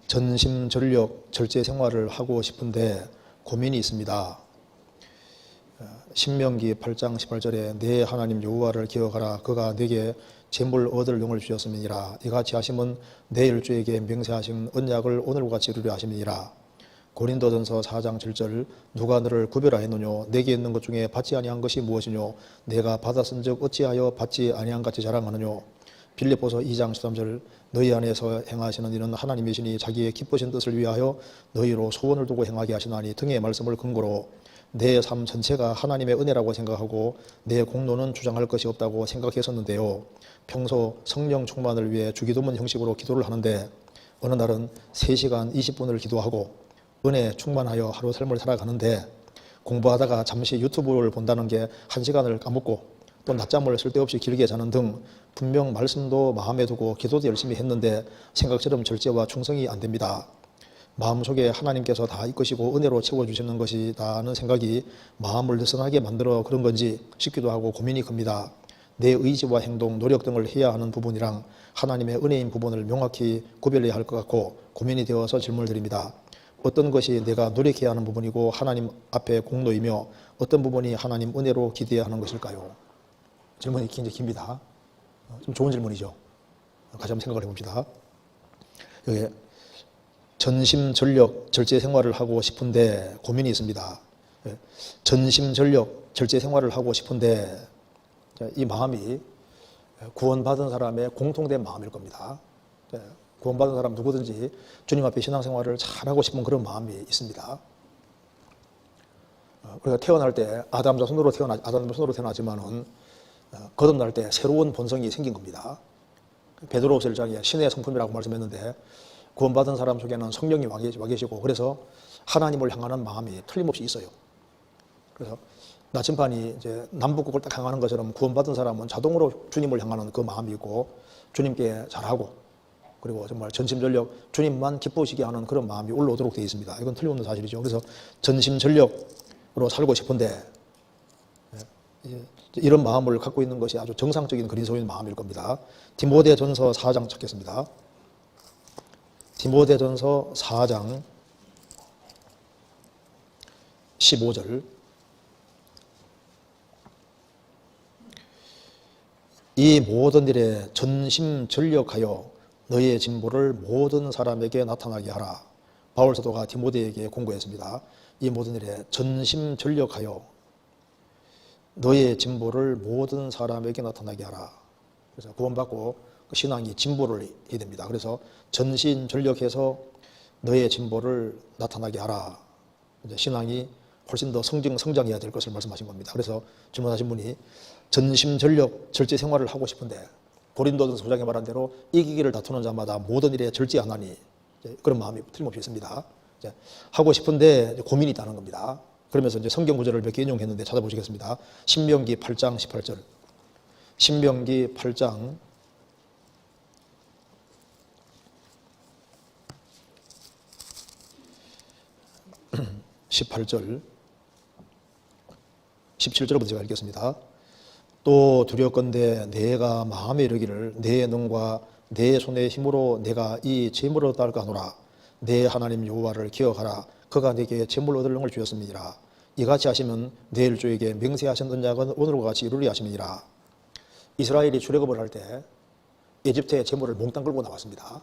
전심전력 절제 생활을 하고 싶은데 고민이 있습니다. 신명기 8장 18절에 내 하나님 여호와를 기억하라. 그가 내게 재물 얻을 영을 주셨음이니라. 이같이 하심은 내 일주에게 맹세하신 언약을 오늘과 같이 이루려 하심이니라. 고린도전서 4장 7절 누가 너를 구별하였느뇨? 내게 있는 것 중에 받지 아니한 것이 무엇이뇨? 내가 받았은즉 어찌하여 받지 아니한 같이 자랑하느뇨? 빌립보서 2장 13절 너희 안에서 행하시는 이는 하나님이시니 자기의 기쁘신 뜻을 위하여 너희로 소원을 두고 행하게 하시나니 등의 말씀을 근거로 내 삶 전체가 하나님의 은혜라고 생각하고 내 공로는 주장할 것이 없다고 생각했었는데요. 평소 성령 충만을 위해 주기도문 형식으로 기도를 하는데 어느 날은 3시간 20분을 기도하고 은혜 충만하여 하루 삶을 살아가는데 공부하다가 잠시 유튜브를 본다는 게 1시간을 까먹고 또 낮잠을 쓸데없이 길게 자는 등 분명 말씀도 마음에 두고 기도도 열심히 했는데 생각처럼 절제와 충성이 안 됩니다. 마음속에 하나님께서 다 이끄시고 은혜로 채워주시는 것이라는 생각이 마음을 느슨하게 만들어 그런 건지 싶기도 하고 고민이 큽니다. 내 의지와 행동, 노력 등을 해야 하는 부분이랑 하나님의 은혜인 부분을 명확히 구별해야 할 것 같고 고민이 되어서 질문을 드립니다. 어떤 것이 내가 노력해야 하는 부분이고 하나님 앞에 공로이며 어떤 부분이 하나님 은혜로 기대해야 하는 것일까요? 질문이 굉장히 깁니다. 좀 좋은 질문이죠. 같이 한번 생각을 해봅시다. 여기 전심전력 절제 생활을 하고 싶은데 고민이 있습니다. 전심전력 절제 생활을 하고 싶은데 이 마음이 구원받은 사람의 공통된 마음일 겁니다. 구원받은 사람 누구든지 주님 앞에 신앙생활을 잘하고 싶은 그런 마음이 있습니다. 우리가 태어날 때 아담 자손으로 태어나지만은 거듭날 때 새로운 본성이 생긴 겁니다. 베드로후서 1장에 신의 성품이라고 말씀했는데 구원받은 사람 속에는 성령이 와 계시고 그래서 하나님을 향하는 마음이 틀림없이 있어요. 그래서 나침반이 이제 남북극을 딱 향하는 것처럼 구원받은 사람은 자동으로 주님을 향하는 그 마음이 있고 주님께 잘하고 그리고 정말 전심전력 주님만 기쁘시게 하는 그런 마음이 올라오도록 되어 있습니다. 이건 틀림없는 사실이죠. 그래서 전심전력으로 살고 싶은데 이런 마음을 갖고 있는 것이 아주 정상적인 그리스도인 마음일 겁니다. 디모데전서 4장 찾겠습니다. 디모데전서 4장 15절 이 모든 일에 전심전력하여 너희의 진보를 모든 사람에게 나타나게 하라. 바울 사도가 디모데에게 공고했습니다. 이 모든 일에 전심전력하여 너희의 진보를 모든 사람에게 나타나게 하라. 그래서 구원받고 그 신앙이 진보를 해야 됩니다. 그래서 전심전력해서 너희의 진보를 나타나게 하라. 이제 신앙이 훨씬 더 성장해야 될 것을 말씀하신 겁니다. 그래서 질문하신 분이 전심전력 절제 생활을 하고 싶은데 고린도전서 5장에 말한 대로 이기기를 다투는 자마다 모든 일에 절제하나니 그런 마음이 틀림없이 있습니다. 하고 싶은데 고민이 있다는 겁니다. 그러면서 이제 성경 구절을 몇 개 인용했는데 찾아보시겠습니다. 신명기 8장 18절. 신명기 8장 18절 17절부터 제가 읽겠습니다. 또 두렵건대 내가 마음에 이르기를 내 능과 내 손의 힘으로 내가 이 재물을 얻을까 하노라. 내 하나님 여호와를 기억하라. 그가 내게 재물 얻을 영을 주었음이니라. 이같이 하시면 내 일주에게 맹세하신 언약은 오늘과 같이 이루리 하심이니라. 이스라엘이 출애굽을 할 때 에집트의 재물을 몽땅 끌고 나왔습니다.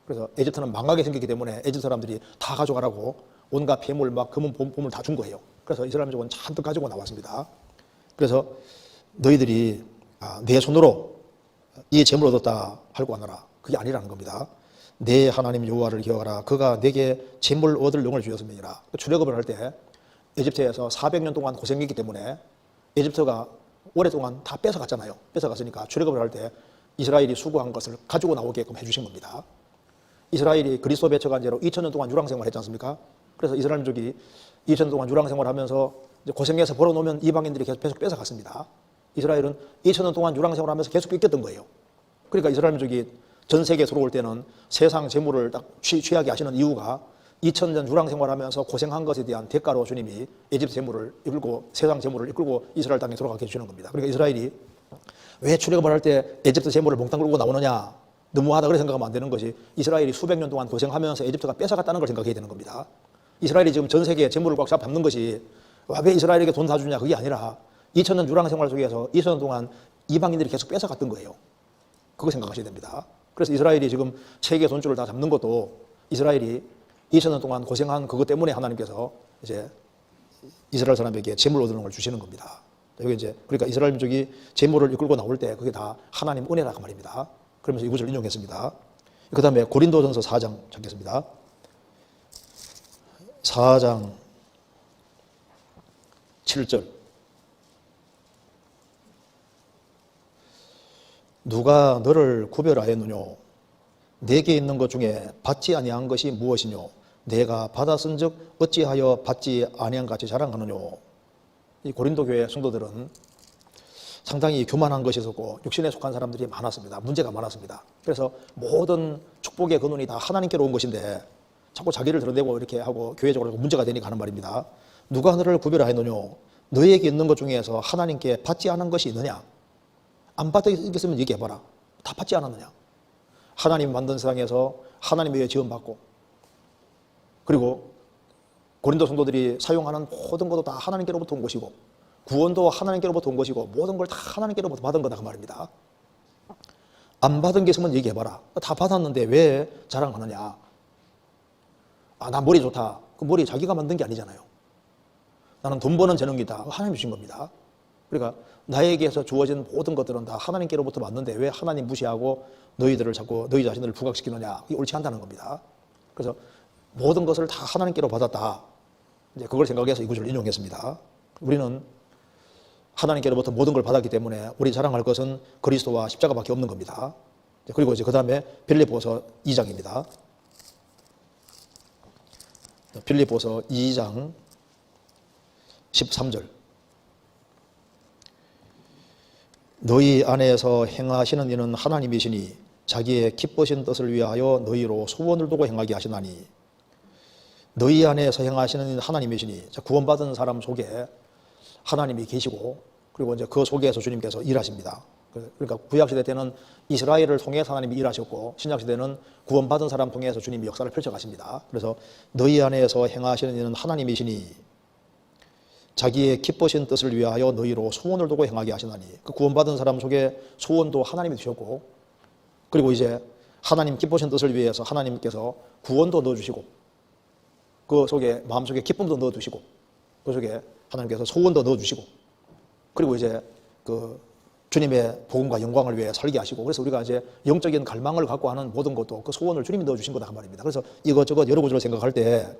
그래서 에집트는 망하게 생겼기 때문에 에집트 사람들이 다 가져가라고 온갖 폐물 막 금은 보물 다 준 거예요. 그래서 이스라엘 민족은 잔뜩 가지고 나왔습니다. 그래서 너희들이 내 손으로 이 재물을 얻었다 하고 하노라. 그게 아니라는 겁니다. 내 하나님 여호와를 기억하라. 그가 내게 재물 얻을 영을 주었음이니라. 출애굽을 할 때 에집트에서 400년 동안 고생했기 때문에 에집트가 오랫동안 다 뺏어갔잖아요. 뺏어갔으니까 출애굽을 할 때 이스라엘이 수고한 것을 가지고 나오게끔 해주신 겁니다. 이스라엘이 그리스도 배척한 죄로 2000년 동안 유랑생활 했지 않습니까? 그래서 이스라엘 민족이 2000년 동안 유랑생활 하면서 고생해서 벌어놓으면 이방인들이 계속 뺏어갔습니다. 이스라엘은 2000년 동안 유랑생활 하면서 계속 뺏겼던 거예요. 그러니까 이스라엘 민족이 전 세계에 들어올 때는 세상 재물을 딱 취하게 하시는 이유가 2000년 유랑생활 하면서 고생한 것에 대한 대가로 주님이 에집트 재물을 이끌고 세상 재물을 이끌고 이스라엘 땅에 들어가게 해주시는 겁니다. 그러니까 이스라엘이 왜 출애굽을 할 때 에집트 재물을 몽땅 끌고 나오느냐? 너무하다 그렇게 생각하면 안 되는 것이 이스라엘이 수백 년 동안 고생하면서 에집트가 뺏어갔다는 걸 생각해야 되는 겁니다. 이스라엘이 지금 전 세계에 재물을 꽉 잡는 것이 왜 이스라엘에게 돈 다 주냐 그게 아니라 2000년 유랑 생활 속에서 2000년 동안 이방인들이 계속 뺏어갔던 거예요. 그거 생각하셔야 됩니다. 그래서 이스라엘이 지금 세계 돈줄을 다 잡는 것도 이스라엘이 2000년 동안 고생한 그것 때문에 하나님께서 이제 이스라엘 사람에게 재물 얻는 걸 주시는 겁니다. 여기 이제 그러니까 이스라엘 민족이 재물을 이끌고 나올 때 그게 다 하나님 은혜라고 말입니다. 그러면서 이 구절을 인용했습니다. 그 다음에 고린도전서 4장 찾겠습니다. 4장 7절. 누가 너를 구별하였느뇨? 내게 있는 것 중에 받지 아니한 것이 무엇이뇨? 내가 받았은즉 어찌하여 받지 아니한 같이 자랑하느뇨? 이 고린도 교회 성도들은 상당히 교만한 것이 있었고 육신에 속한 사람들이 많았습니다. 문제가 많았습니다. 그래서 모든 축복의 근원이 다 하나님께로 온 것인데 자꾸 자기를 드러내고 이렇게 하고 교회적으로 문제가 되니까 하는 말입니다. 누가 너를 구별하였느뇨? 너에게 있는 것 중에서 하나님께 받지 않은 것이 있느냐? 안 받았으면 얘기해봐라. 다 받지 않았느냐? 하나님 만든 세상에서 하나님에 의해 지원받고 그리고 고린도 성도들이 사용하는 모든 것도 다 하나님께로부터 온 것이고 구원도 하나님께로부터 온 것이고 모든 걸 다 하나님께로부터 받은 거다 그 말입니다. 안 받은 게 있으면 얘기해봐라. 다 받았는데 왜 자랑하느냐? 아, 나 머리 좋다. 그 머리 자기가 만든 게 아니잖아요. 나는 돈 버는 재능이다. 하나님 주신 겁니다. 그러니까 나에게서 주어진 모든 것들은 다 하나님께로부터 왔는데 왜 하나님 무시하고 너희들을 자꾸 너희 자신을 부각시키느냐? 그게 옳지 않다는 겁니다. 그래서 모든 것을 다 하나님께로 받았다. 이제 그걸 생각해서 이 구절을 인용했습니다. 우리는 하나님께로부터 모든 걸 받았기 때문에 우리 자랑할 것은 그리스도와 십자가밖에 없는 겁니다. 그리고 이제 그 다음에 빌립보서 2장입니다. 빌립보서 2장 13절. 너희 안에서 행하시는 이는 하나님이시니 자기의 기쁘신 뜻을 위하여 너희로 소원을 두고 행하게 하시나니 너희 안에서 행하시는 이는 하나님이시니 구원받은 사람 속에 하나님이 계시고 그리고 이제 그 속에서 주님께서 일하십니다. 그러니까 구약시대 때는 이스라엘을 통해서 하나님이 일하셨고 신약시대는 구원받은 사람 통해서 주님이 역사를 펼쳐가십니다. 그래서 너희 안에서 행하시는 이는 하나님이시니 자기의 기쁘신 뜻을 위하여 너희로 소원을 두고 행하게 하시나니 그 구원받은 사람 속에 소원도 하나님이 주셨고 그리고 이제 하나님 기쁘신 뜻을 위해서 하나님께서 구원도 넣어주시고 그 속에 마음속에 기쁨도 넣어주시고 그 속에 하나님께서 소원도 넣어주시고 그리고 이제 그 주님의 복음과 영광을 위해 살게 하시고 그래서 우리가 이제 영적인 갈망을 갖고 하는 모든 것도 그 소원을 주님이 넣어주신 거다 그 말입니다. 그래서 이것저것 여러 구절을 생각할 때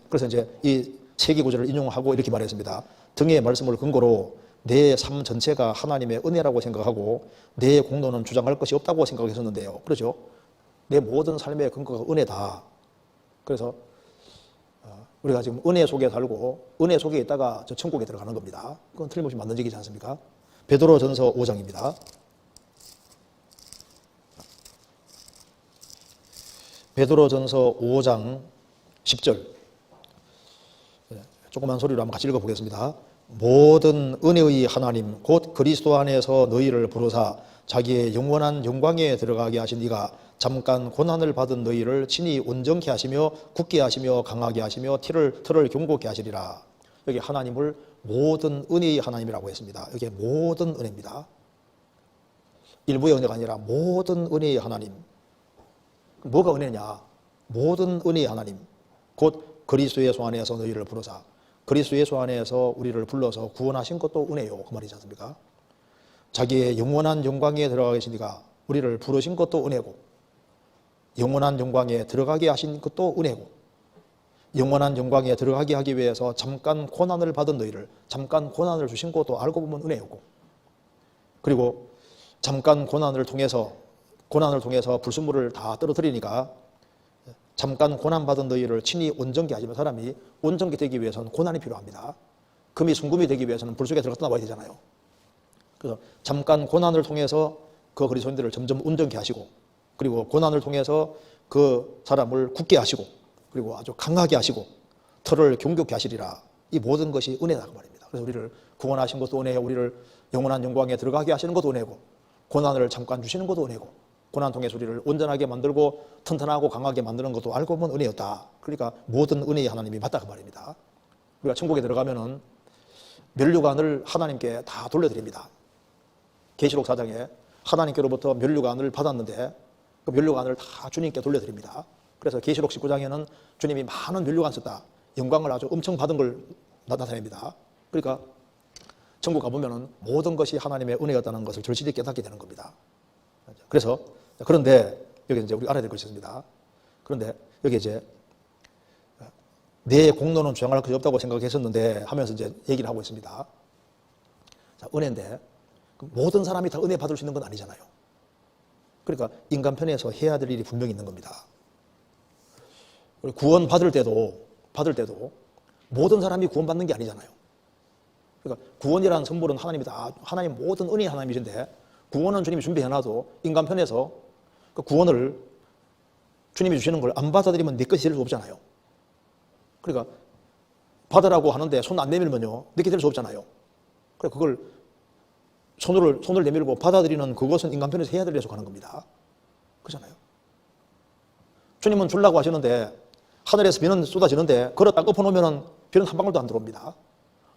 그래서 이제 이 세기 구절을 인용하고 이렇게 말했습니다. 등의 말씀을 근거로 내 삶 전체가 하나님의 은혜라고 생각하고 내 공로는 주장할 것이 없다고 생각했었는데요. 그렇죠? 내 모든 삶의 근거가 은혜다. 그래서 우리가 지금 은혜 속에 살고 은혜 속에 있다가 저 천국에 들어가는 겁니다. 그건 틀림없이 맞는 얘기지 않습니까? 베드로전서 5장입니다. 베드로전서 5장 10절. 조그만 소리로 한번 같이 읽어보겠습니다. 모든 은혜의 하나님 곧 그리스도 안에서 너희를 부르사 자기의 영원한 영광에 들어가게 하신 이가 잠깐 고난을 받은 너희를 친히 온전케 하시며 굳게 하시며 강하게 하시며 틀을 경고케 하시리라. 여기 하나님을 모든 은혜의 하나님이라고 했습니다. 여기 모든 은혜입니다. 일부의 은혜가 아니라 모든 은혜의 하나님. 뭐가 은혜냐? 모든 은혜의 하나님 곧 그리스도 예수 안에서 너희를 부르사 그리스도 예수 안에서 우리를 불러서 구원하신 것도 은혜요 그 말이지 않습니까? 자기의 영원한 영광에 들어가 계신 이가 우리를 부르신 것도 은혜고 영원한 영광에 들어가게 하신 것도 은혜고 영원한 영광에 들어가게 하기 위해서 잠깐 고난을 받은 너희를 잠깐 고난을 주신 것도 알고 보면 은혜였고 그리고 잠깐 고난을 통해서 불순물을 다 떨어뜨리니까 잠깐 고난받은 너희를 친히 온전케 하시면 사람이 온전케 되기 위해서는 고난이 필요합니다. 금이 순금이 되기 위해서는 불 속에 들어갔다 나와야 되잖아요. 그래서 잠깐 고난을 통해서 그 그리스도인들을 점점 온전케 하시고 그리고 고난을 통해서 그 사람을 굳게 하시고 그리고 아주 강하게 하시고 털을 경고케 하시리라. 이 모든 것이 은혜다 그 말입니다. 그래서 우리를 구원하신 것도 은혜요 우리를 영원한 영광에 들어가게 하시는 것도 은혜고 고난을 잠깐 주시는 것도 은혜고 고난통의 소리를 온전하게 만들고 튼튼하고 강하게 만드는 것도 알고 보면 은혜였다. 그러니까 모든 은혜의 하나님이 맞다 그 말입니다. 우리가 천국에 들어가면은 면류관을 하나님께 다 돌려드립니다. 계시록 4장에 하나님께로부터 면류관을 받았는데 그 면류관을 다 주님께 돌려드립니다. 그래서 계시록 19장에는 주님이 많은 면류관 썼다. 영광을 아주 엄청 받은 걸 나타냅니다. 그러니까 천국 가보면은 모든 것이 하나님의 은혜였다는 것을 절실히 깨닫게 되는 겁니다. 그래서 그런데 여기 이제 우리 알아야 될 것이 있습니다. 그런데 여기 이제 내 공로는 주장할 것이 없다고 생각했었는데 하면서 이제 얘기를 하고 있습니다. 자, 은혜인데 모든 사람이 다 은혜 받을 수 있는 건 아니잖아요. 그러니까 인간 편에서 해야 될 일이 분명히 있는 겁니다. 구원 받을 때도 모든 사람이 구원받는 게 아니잖아요. 그러니까 구원이라는 선물은 하나님 모든 은혜의 하나님이신데 구원은 주님이 준비해놔도 인간 편에서 그 구원을 주님이 주시는 걸 안 받아들이면 내 것이 될 수 없잖아요. 그러니까 받으라고 하는데 손 안 내밀면요 내게 될 수 없잖아요. 그러니까 그걸 손을 내밀고 받아들이는 그것은 인간 편에서 해야 될 일에 속하는 겁니다. 그렇잖아요. 주님은 주려고 하시는데 하늘에서 비는 쏟아지는데 그걸 딱 엎어놓으면 비는 한 방울도 안 들어옵니다.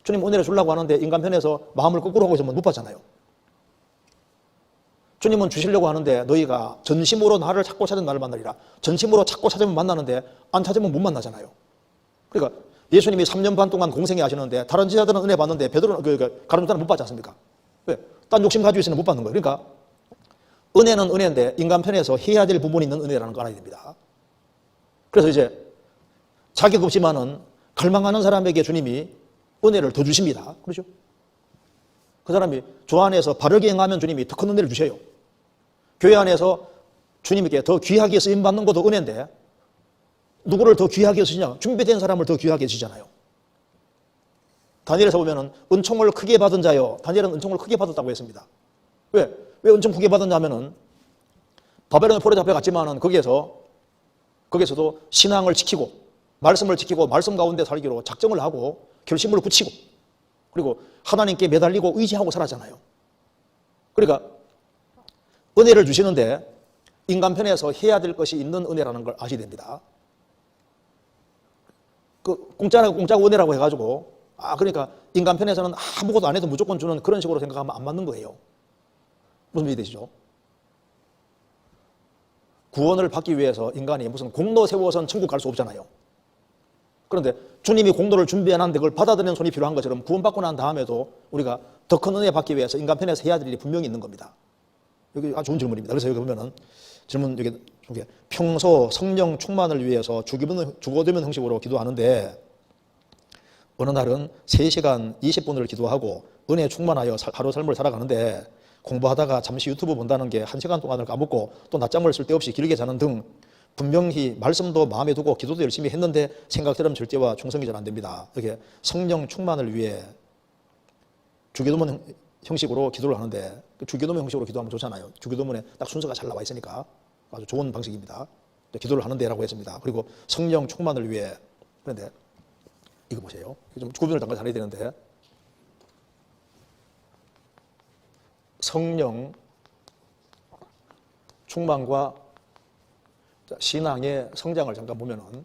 주님 은혜를 주려고 하는데 인간 편에서 마음을 거꾸로 하고 있으면 못 받잖아요. 주님은 주시려고 하는데 너희가 전심으로 나를 찾고 찾은 나를 만나리라. 전심으로 찾고 찾으면 만나는데 안 찾으면 못 만나잖아요. 그러니까 예수님이 3년 반 동안 공생애 하시는데 다른 제자들은 은혜 받는데 베드로는 가룟유다는 못 받지 않습니까? 왜? 딴 욕심 가지고 있으면 못 받는 거예요. 그러니까 은혜는 은혜인데 인간 편에서 해야 될 부분이 있는 은혜라는 거 알아야 됩니다. 그래서 이제 자격 없지만은 갈망하는 사람에게 주님이 은혜를 더 주십니다. 그렇죠? 그 사람이 주 안에서 바르게 행하면 주님이 더 큰 은혜를 주셔요. 교회 안에서 주님께 더 귀하게 쓰임받는 것도 은혜인데 누구를 더 귀하게 쓰시냐? 준비된 사람을 더 귀하게 쓰시잖아요. 다니엘에서 보면은 은총을 크게 받은 자요. 다니엘은 은총을 크게 받았다고 했습니다. 왜 은총 크게 받았냐면은 바벨론의 포로에 잡혀갔지만은 거기에서도 신앙을 지키고 말씀을 지키고 말씀 가운데 살기로 작정을 하고 결심을 굳히고 그리고 하나님께 매달리고 의지하고 살았잖아요. 그러니까 은혜를 주시는데 인간 편에서 해야 될 것이 있는 은혜라는 걸 아셔야 됩니다. 공짜고 은혜라고 해가지고 그러니까 인간 편에서는 아무것도 안 해도 무조건 주는 그런 식으로 생각하면 안 맞는 거예요. 무슨 말이 되시죠? 구원을 받기 위해서 인간이 무슨 공로 세워서는 천국 갈 수 없잖아요. 그런데 주님이 공로를 준비해놨는데 그걸 받아들이는 손이 필요한 것처럼 구원받고 난 다음에도 우리가 더 큰 은혜 받기 위해서 인간 편에서 해야 될 일이 분명히 있는 겁니다. 여기 아주 좋은 질문입니다. 그래서 여기 보면은 질문 여기 평소 성령 충만을 위해서 주거되면 형식으로 기도하는데 어느 날은 3시간 20분을 기도하고 은혜 충만하여 하루 삶을 살아가는데 공부하다가 잠시 유튜브 본다는 게 1시간 동안을 까먹고 또 낮잠을 쓸데없이 길게 자는 등 분명히 말씀도 마음에 두고 기도도 열심히 했는데 생각처럼 절제와 충성이 잘 안 됩니다. 이렇게 성령 충만을 위해 주기도문 형식으로 기도를 하는데 주기도문 형식으로 기도하면 좋잖아요. 주기도문에 딱 순서가 잘 나와 있으니까 아주 좋은 방식입니다. 기도를 하는데 라고 했습니다. 그리고 성령 충만을 위해 그런데 이거 보세요. 좀 구분을 잠깐 잘해야 되는데 성령 충만과 신앙의 성장을 잠깐 보면은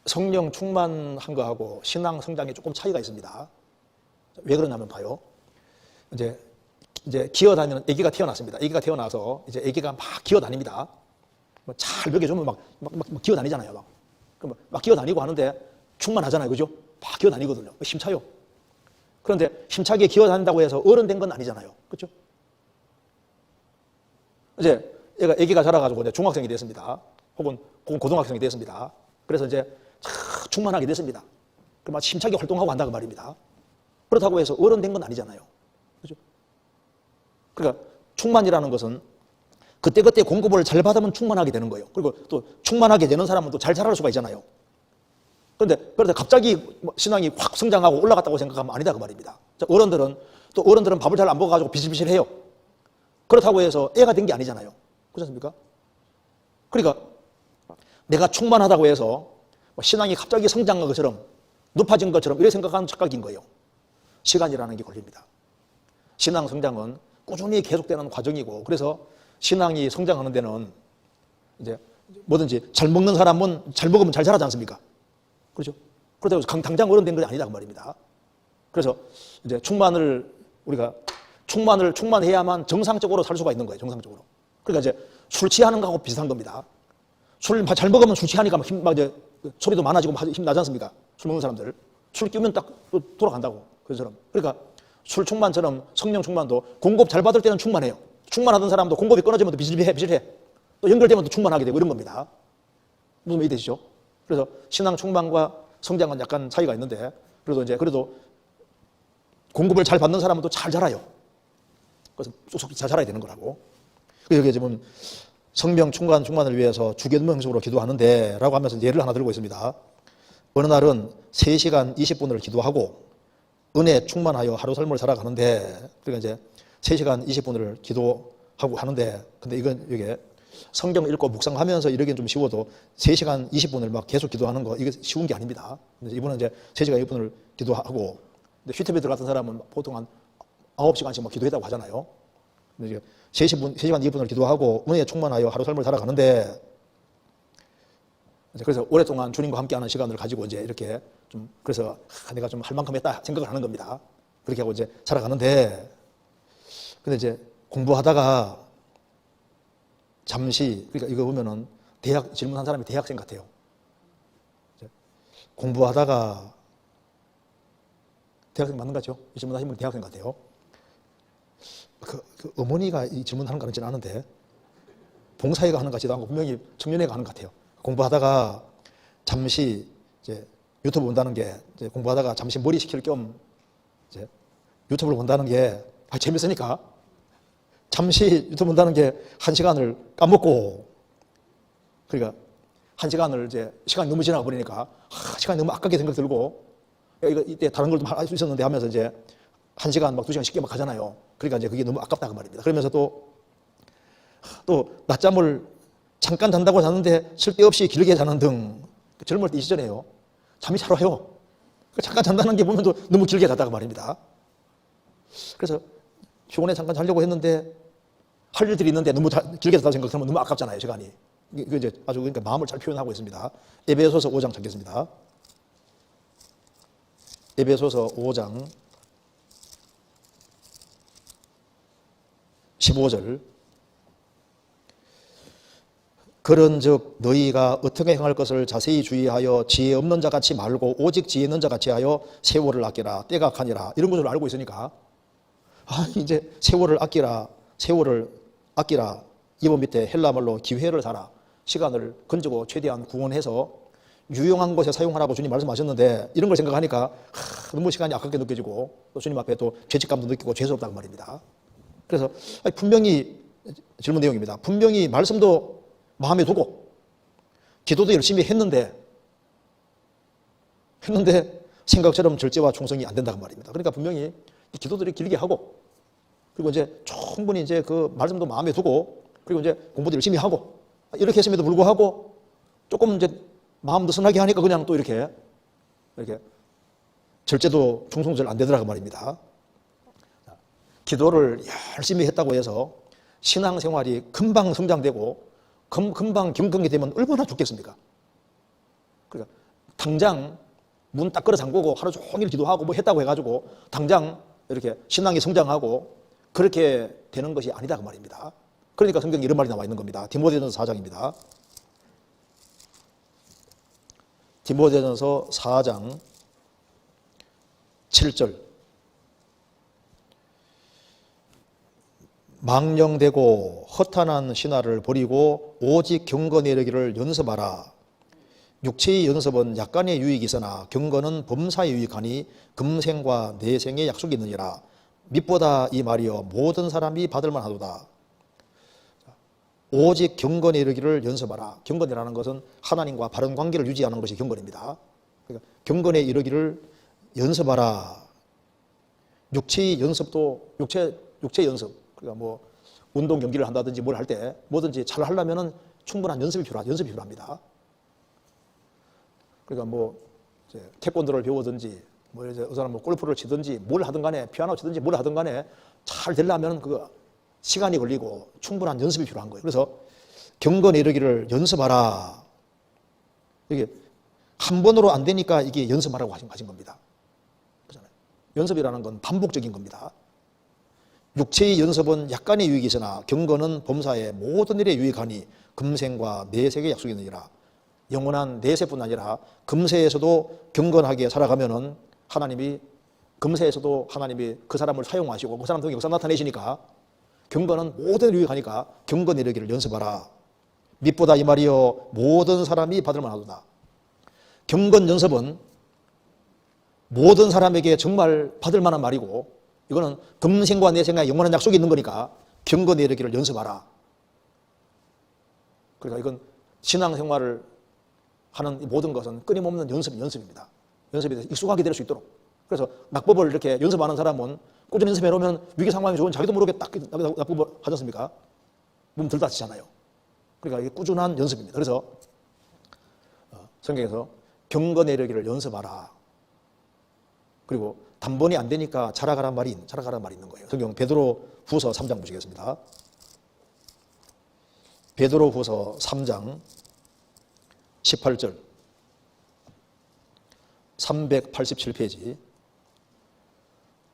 성령 충만한 거하고 신앙 성장에 조금 차이가 있습니다. 왜 그러냐면 봐요. 이제 기어다니는 아기가 태어났습니다. 아기가 태어나서 이제 아기가 막 기어다닙니다. 잘 먹여주면 막 기어다니잖아요. 막 기어다니고 하는데 충만하잖아요. 그죠? 막 기어다니거든요. 힘차요. 그런데 힘차게 기어다닌다고 해서 어른 된 건 아니잖아요. 그렇죠? 이제 얘가 아기가 자라가지고 이제 중학생이 됐습니다. 혹은 고등학생이 됐습니다. 그래서 이제 충만하게 됐습니다. 그럼 힘차게 활동하고 한다고 말입니다. 그렇다고 해서 어른 된 건 아니잖아요. 그렇죠? 그러니까 충만이라는 것은 그때그때 공급을 잘 받으면 충만하게 되는 거예요. 그리고 또 충만하게 되는 사람은 또 잘 자랄 수가 있잖아요. 그런데 갑자기 신앙이 확 성장하고 올라갔다고 생각하면 아니다 그 말입니다. 어른들은 밥을 잘 안 먹어가지고 비실비실해요. 그렇다고 해서 애가 된 게 아니잖아요. 그렇지 않습니까? 그러니까 내가 충만하다고 해서 신앙이 갑자기 성장한 것처럼 높아진 것처럼 이렇게 생각하는 착각인 거예요. 시간이라는 게 걸립니다. 신앙 성장은 꾸준히 계속되는 과정이고 그래서 신앙이 성장하는 데는 이제 뭐든지 잘 먹는 사람은 잘 먹으면 잘 자라지 않습니까? 그렇죠? 그렇다고 해서 당장 어른 된 건 아니다 그 말입니다. 그래서 이제 우리가 충만해야만 정상적으로 살 수가 있는 거예요. 정상적으로. 그러니까 이제 술 취하는 거하고 비슷한 겁니다. 술 잘 먹으면 술 취하니까 막 이제 소리도 많아지고 힘 나지 않습니까? 술 먹는 사람들. 술 끼우면 딱 돌아간다고. 그처럼. 그러니까 술 충만처럼 성령 충만도 공급 잘 받을 때는 충만해요. 충만하던 사람도 공급이 끊어지면 또 비실해. 또 연결되면 또 충만하게 되고 이런 겁니다. 무슨 말이 되시죠? 그래서 신앙 충만과 성장은 약간 차이가 있는데 그래도 공급을 잘 받는 사람은 또 잘 자라요. 그래서 쏙쏙 잘 자라야 되는 거라고. 여기 지금 성령 충만을 위해서 주기도명식으로 기도하는데 라고 하면서 예를 하나 들고 있습니다. 어느 날은 3시간 20분을 기도하고 은혜 충만하여 하루 삶을 살아가는데, 그러니까 이제 3시간 20분을 기도하고 하는데, 근데 이건 이게 성경 읽고 묵상하면서 이러기는 좀 쉬워도 3시간 20분을 막 계속 기도하는 거 이게 쉬운 게 아닙니다. 이분은 이제 3시간 20분을 기도하고, 근데 휘트베드 같은 사람은 보통 한 9시간씩 막 기도했다고 하잖아요. 근데 이제 3시간 20분을 기도하고 은혜 충만하여 하루 삶을 살아가는데, 그래서 오랫동안 주님과 함께하는 시간을 가지고 이제 이렇게 좀 그래서 내가 좀 할 만큼 했다 생각을 하는 겁니다. 그렇게 하고 이제 살아가는데, 근데 이제 공부하다가 잠시, 그러니까 이거 보면은 질문한 사람이 대학생 같아요. 공부하다가 대학생 맞는 거죠? 이 질문하신 분 대학생 같아요. 그 어머니가 이 질문하는 거 같지는 않은데 봉사회가 하는 것 같지도 않고 분명히 청년회가 하는 것 같아요. 공부하다가 잠시 이제 유튜브 본다는 게 이제 공부하다가 잠시 머리 식힐 겸 이제 유튜브를 본다는 게 재밌으니까 잠시 유튜브 본다는 게 1시간을 까먹고, 그러니까 1시간을 이제 시간이 너무 지나가 버리니까 시간이 너무 아깝게 생각 들고 이때 다른 걸 좀 할 수 있었는데 하면서 이제 1시간 막 2시간 쉽게 막 하잖아요. 그러니까 이제 그게 너무 아깝다 그 말입니다. 그러면서 또 낮잠을 잠깐 잔다고 자는데 쓸데없이 길게 자는 등, 젊을 때 이 시절에요. 잠이 잘 와요. 잠깐 잔다는 게 보면 또 너무 길게 자다가 말입니다. 그래서 피곤해 잠깐 자려고 했는데 할 일들이 있는데 너무 길게 자다고 생각하면 너무 아깝잖아요, 시간이. 이게 이제 아주 그러니까 마음을 잘 표현하고 있습니다. 에베소서 5장 찾겠습니다. 에베소서 5장 15절. 그런즉 너희가 어떻게 행할 것을 자세히 주의하여 지혜 없는 자 같이 말고 오직 지혜 있는 자 같이 하여 세월을 아끼라. 때가 가니라. 이런 것을 알고 있으니까 이제 세월을 아끼라. 이번 밑에 헬라말로 기회를 사라. 시간을 건지고 최대한 구원해서 유용한 것에 사용하라고 주님 말씀하셨는데, 이런 걸 생각하니까 너무 시간이 아깝게 느껴지고 또 주님 앞에 또 죄책감도 느끼고 죄스럽다고 말입니다. 그래서 분명히 질문 내용입니다. 분명히 말씀도 마음에 두고 기도도 열심히 했는데 생각처럼 절제와 충성이 안 된다고 말입니다. 그러니까 분명히 기도들이 길게 하고, 그리고 이제 충분히 이제 그 말씀도 마음에 두고, 그리고 이제 공부도 열심히 하고 이렇게 했음에도 불구하고 조금 이제 마음 느슨하게 하니까 그냥 또 이렇게 절제도 충성도 잘 안 되더라고 말입니다. 기도를 열심히 했다고 해서 신앙생활이 금방 성장되고 금방 경건이 되면 얼마나 좋겠습니까? 그러니까 당장 문 딱 걸어 잠그고 하루 종일 기도하고 뭐 했다고 해가지고 당장 이렇게 신앙이 성장하고 그렇게 되는 것이 아니다 그 말입니다. 그러니까 성경에 이런 말이 나와 있는 겁니다. 디모데전서 4장입니다. 디모데전서 4장 7절. 망령되고 허탄한 신화를 버리고 오직 경건에 이르기를 연습하라. 육체의 연습은 약간의 유익이 있으나 경건은 범사에 유익하니 금생과 내생의 약속이 있느니라. 밑보다 이 말이여 모든 사람이 받을 만하도다. 오직 경건에 이르기를 연습하라. 경건이라는 것은 하나님과 바른 관계를 유지하는 것이 경건입니다. 그러니까 경건에 이르기를 연습하라. 육체의 연습도 육체 연습. 그러니까 뭐 운동 경기를 한다든지 뭘 할 때 뭐든지 잘 하려면은 충분한 연습이 필요합니다. 그러니까 뭐 이제 태권도를 배우든지 뭐 이제 어느 사람 뭐 골프를 치든지 뭘 하든 간에 피아노 치든지 뭘 하든 간에 잘 되려면 그거 시간이 걸리고 충분한 연습이 필요한 거예요. 그래서 경건에 이르기를 연습하라. 이게 한 번으로 안 되니까 이게 연습하라고 하신 겁니다. 그렇잖아요. 연습이라는 건 반복적인 겁니다. 육체의 연습은 약간의 유익이 있으나 경건은 범사의 모든 일에 유익하니 금생과 내세의 약속이 있느니라. 영원한 내세뿐 아니라 금세에서도 경건하게 살아가면은 하나님이 금세에서도 하나님이 그 사람을 사용하시고 그 사람 통해 역사 나타내시니까 경건은 모든 일에 유익하니까 경건에 이르기를 연습하라. 밑보다 이 말이여 모든 사람이 받을 만하도다. 경건 연습은 모든 사람에게 정말 받을 만한 말이고 이거는 금생과 내생과 영원한 약속이 있는 거니까 경건에 이르기를 연습하라. 그러니까 이건 신앙생활을 하는 모든 것은 끊임없는 연습입니다. 연습에 대해서 익숙하게 될 수 있도록. 그래서 낙법을 이렇게 연습하는 사람은 꾸준히 연습해 놓으면 위기 상황이 좋은 자기도 모르게 딱 낙법을 하지 않습니까? 몸 덜 다치잖아요. 그러니까 이게 꾸준한 연습입니다. 그래서 성경에서 경건에 이르기를 연습하라. 그리고 단번에 안 되니까 자라가란 말이 있는 거예요. 성경 베드로 후서 3장 보시겠습니다. 베드로 후서 3장 18절 387페이지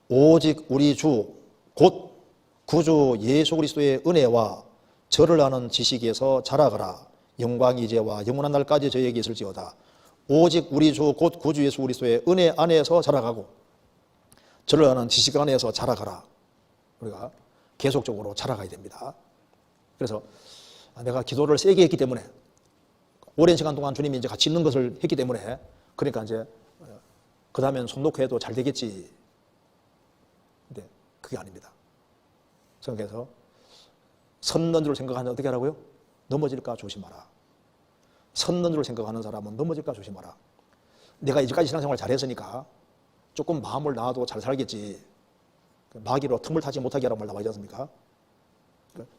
오직 우리 주 곧 구주 예수 그리스도의 은혜와 저를 아는 지식에서 자라가라. 영광이 이제와 영원한 날까지 저에게 있을지어다. 오직 우리 주 곧 구주 예수 그리스도의 은혜 안에서 자라가고 저를 아는 지식 안에서 자라가라. 우리가 계속적으로 자라가야 됩니다. 그래서 내가 기도를 세게 했기 때문에 오랜 시간 동안 주님이 이제 같이 있는 것을 했기 때문에 그러니까 이제 그 다음엔 손 놓고 해도 잘 되겠지. 근데 그게 아닙니다. 성경에서 섰는 줄 생각하는 어떻게 하라고요? 넘어질까 조심하라. 섰는 줄 생각하는 사람은 넘어질까 조심하라. 내가 이제까지 신앙생활 잘했으니까 조금 마음을 놔도 잘 살겠지. 마귀로 틈을 타지 못하게 하라고 말 나와 있지 않습니까?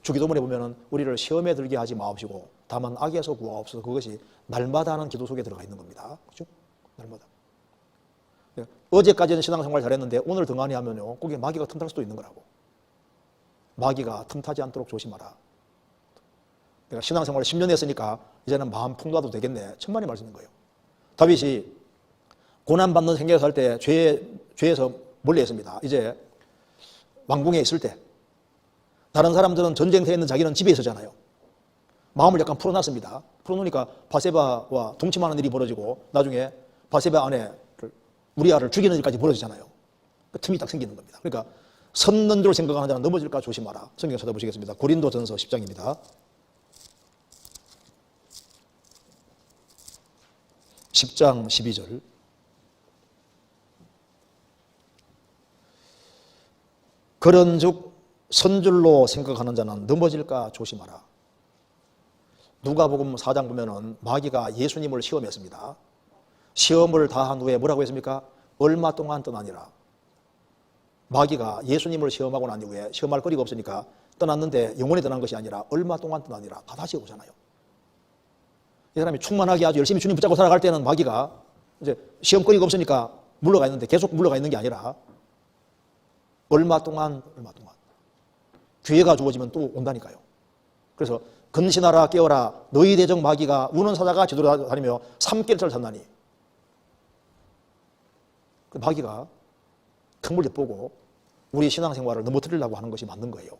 주기도문에 보면은 우리를 시험에 들게 하지 마옵시고 다만 악에서 구하옵소서. 그것이 날마다 하는 기도 속에 들어가 있는 겁니다. 그렇죠? 날마다. 어제까지는 신앙생활 잘했는데 오늘 등한히 하면요, 거기에 마귀가 틈탈 수도 있는 거라고. 마귀가 틈타지 않도록 조심하라. 내가 신앙생활을 10년 했으니까 이제는 마음 푹 놔도 되겠네. 천만의 말씀인 거예요. 다윗이 고난받는 생애를 살 때 죄에서 멀리 했습니다. 이제 왕궁에 있을 때 다른 사람들은 전쟁터에 있는 자기는 집에 있었잖아요. 마음을 약간 풀어놨습니다. 풀어놓으니까 바세바와 동침하는 일이 벌어지고 나중에 바세바 아내를 우리아를 죽이는 일까지 벌어지잖아요. 그 틈이 딱 생기는 겁니다. 그러니까 섰는 줄 생각하는 자는 넘어질까 조심하라. 성경 찾아보시겠습니다. 고린도전서 10장입니다. 10장 12절 그런즉 선줄로 생각하는 자는 넘어질까 조심하라. 누가복음 4장 보면은 마귀가 예수님을 시험했습니다. 시험을 다한 후에 뭐라고 했습니까? 얼마 동안 떠나니라. 마귀가 예수님을 시험하고 난 이후에 시험할 거리가 없으니까 떠났는데 영원히 떠난 것이 아니라 얼마 동안 떠나니라. 다시 오잖아요. 이 사람이 충만하게 아주 열심히 주님 붙잡고 살아갈 때는 마귀가 이제 시험거리가 없으니까 물러가 있는데 계속 물러가 있는 게 아니라 얼마 동안 기회가 주어지면 또 온다니까요. 그래서 근신하라 깨어라 너희 대적 마귀가 우는 사자가 지도로 다니며 삼킬을 찾나니. 그 마귀가 큰 물 엿보고 우리 신앙생활을 넘어뜨리려고 하는 것이 맞는 거예요.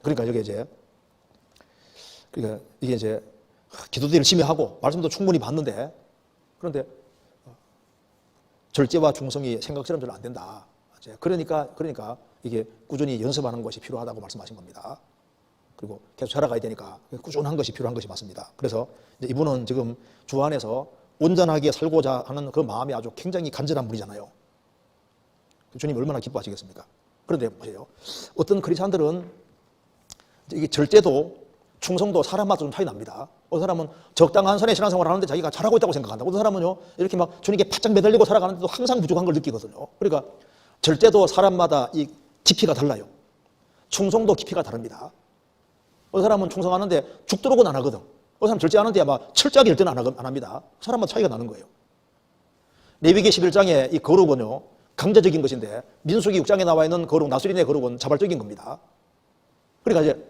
그러니까 여기 이제 이게 이제 기도도 열심히 하고 말씀도 충분히 받는데 그런데 절제와 중성이 생각처럼 잘 안 된다. 그러니까 이게 꾸준히 연습하는 것이 필요하다고 말씀하신 겁니다. 그리고 계속 자라가야 되니까 꾸준한 것이 필요한 것이 맞습니다. 그래서 이제 이분은 지금 주 안에서 온전하게 살고자 하는 그 마음이 아주 굉장히 간절한 분이잖아요. 주님 얼마나 기뻐하시겠습니까? 그런데 보세요. 어떤 크리스찬들은 이게 절제도 충성도 사람마다 좀 차이 납니다. 어떤 사람은 적당한 선의 신앙생활을 하는데 자기가 잘하고 있다고 생각한다. 어떤 사람은요 이렇게 막 주님께 바짝 매달리고 살아가는데도 항상 부족한 걸 느끼거든요. 그러니까 절제도 사람마다 이 깊이가 달라요. 충성도 깊이가 다릅니다. 어떤 사람은 충성하는데 죽도록은 안 하거든. 어떤 사람은 절제하는데 막 철저하게 절제는 안 합니다. 사람마다 차이가 나는 거예요. 레위기 11장에 이 거룩은요 강제적인 것인데 민수기 6장에 나와 있는 거룩, 나수린의 거룩은 자발적인 겁니다. 그러니까 이제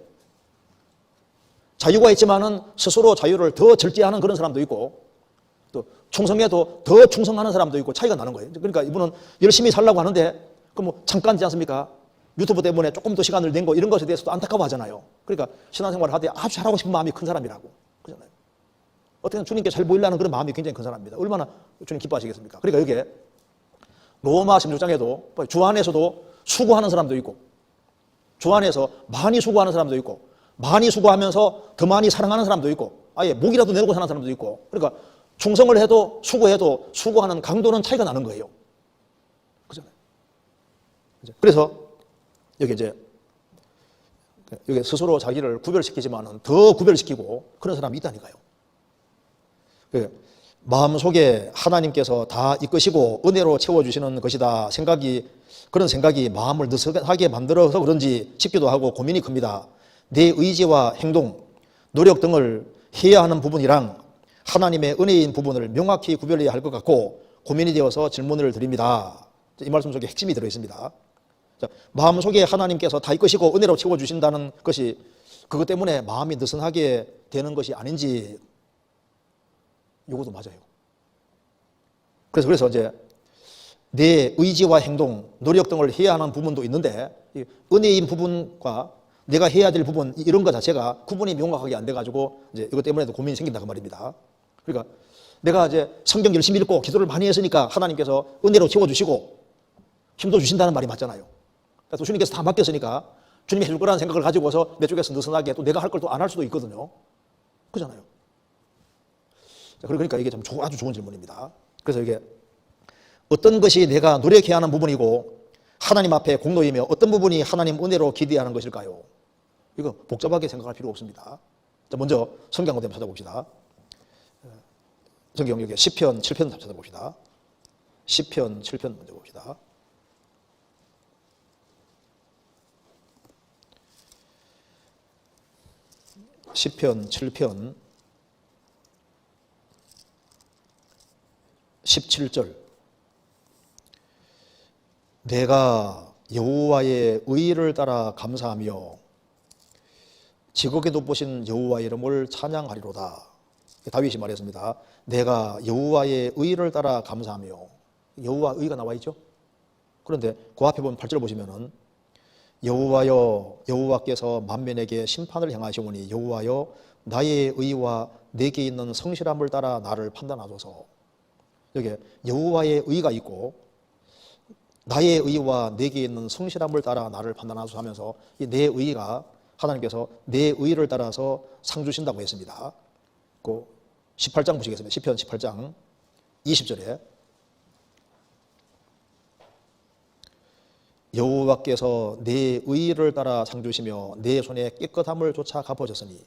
자유가 있지만은 스스로 자유를 더 절제하는 그런 사람도 있고 또 충성에도 더 충성하는 사람도 있고 차이가 나는 거예요. 그러니까 이분은 열심히 살려고 하는데 그 뭐 잠깐이지 않습니까? 유튜브 때문에 조금 더 시간을 낸 거 이런 것에 대해서도 안타까워하잖아요. 그러니까 신앙생활을 할 때 아주 잘하고 싶은 마음이 큰 사람이라고 그러잖아요. 어떻게 주님께 잘 보이려는 그런 마음이 굉장히 큰 사람입니다. 얼마나 주님 기뻐하시겠습니까? 그러니까 여기에 로마 16장에도 주 안에서도 수고하는 사람도 있고 주 안에서 많이 수고하는 사람도 있고 많이 수고하면서 더 많이 사랑하는 사람도 있고 아예 목이라도 내고 사는 사람도 있고 그러니까 충성을 해도 수고해도 수고하는 강도는 차이가 나는 거예요. 그잖아요. 그래서 여기 스스로 자기를 구별시키지만은 더 구별시키고 그런 사람이 있다니까요. 마음속에 하나님께서 다 이끄시고 은혜로 채워주시는 것이다 그런 생각이 마음을 느슨하게 만들어서 그런지 싶기도 하고 고민이 큽니다. 내 의지와 행동, 노력 등을 해야 하는 부분이랑 하나님의 은혜인 부분을 명확히 구별해야 할 것 같고 고민이 되어서 질문을 드립니다. 이 말씀 속에 핵심이 들어있습니다. 마음속에 하나님께서 다 이끄시고 은혜로 채워주신다는 것이 그것 때문에 마음이 느슨하게 되는 것이 아닌지 이것도 맞아요. 그래서 이제 내 의지와 행동, 노력 등을 해야 하는 부분도 있는데 은혜인 부분과 내가 해야 될 부분 이런 것 자체가 구분이 명확하게 안 돼가지고 이제 이것 때문에도 고민이 생긴다 그 말입니다. 그러니까 내가 이제 성경 열심히 읽고 기도를 많이 했으니까 하나님께서 은혜로 채워주시고 힘도 주신다는 말이 맞잖아요. 또 주님께서 다 맡겼으니까 주님이 해줄 거라는 생각을 가지고서 내 쪽에서 느슨하게 또 내가 할 걸 또 안 할 수도 있거든요. 그렇잖아요. 그러니까 이게 좀 아주 좋은 질문입니다. 그래서 이게 어떤 것이 내가 노력해야 하는 부분이고 하나님 앞에 공로이며 어떤 부분이 하나님 은혜로 기대하는 것일까요? 이거 복잡하게 생각할 필요 없습니다. 자, 먼저 성경 한번 찾아봅시다. 성경 여기 시편 7편 찾아봅시다. 시편 7편 먼저 봅시다. 시편 7편 17절 내가 여호와의 의를 따라 감사하며 지극히 높으신 여호와의 이름을 찬양하리로다. 다윗이 말했습니다. 내가 여호와의 의를 따라 감사하며 여호와 의가 나와 있죠. 그런데 그 앞에 보면 8절 보시면은 여호와여 여호와께서 만민에게 심판을 행하시오니 여호와여 나의 의와 내게 있는 성실함을 따라 나를 판단하소서. 여기 여호와의 의가 있고 나의 의와 내게 있는 성실함을 따라 나를 판단하소서 하면서 이 내 의가 하나님께서 내 의를 따라서 상 주신다고 했습니다. 그 18장 보시겠습니다. 시편 18장 20절에 여호와께서 내 의를 따라 상 주시며 내 손에 깨끗함을 쫓아 갚아줬으니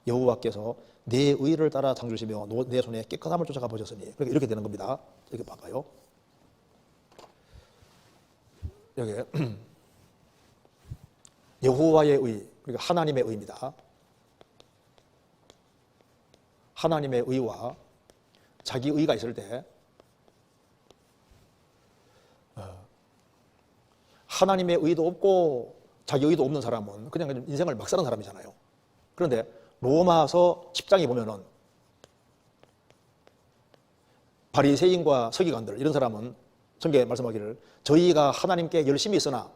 여호와께서 내 의를 따라 상 주시며 내 손에 깨끗함을 쫓아 갚아줬으니 이렇게 되는 겁니다. 이렇게 봐봐요. 여기 여호와의 의, 그러니까 하나님의 의입니다. 하나님의 의와 자기 의가 있을 때 하나님의 의도 없고 자기 의도 없는 사람은 그냥 인생을 막 사는 사람이잖아요. 그런데 로마서 10장에 보면은 바리새인과 서기관들 이런 사람은 성경에 말씀하기를 저희가 하나님께 열심히 있으나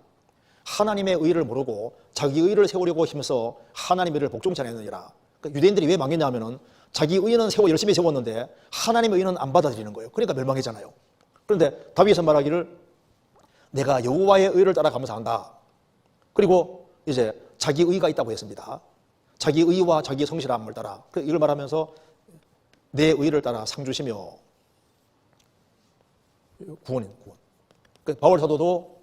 하나님의 의를 모르고 자기 의를 세우려고 힘써 하나님의 의를 복종치 않았느니라. 그러니까 유대인들이 왜 망했냐면은 자기 의는 열심히 세웠는데 하나님의 의는 안 받아들이는 거예요. 그러니까 멸망했잖아요. 그런데 다윗은 말하기를 내가 여호와의 의를 따라 감사한다. 그리고 이제 자기 의가 있다고 했습니다. 자기 의와 자기 성실함을 따라 이걸 말하면서 내 의를 따라 상 주시며 구원. 바울 사도도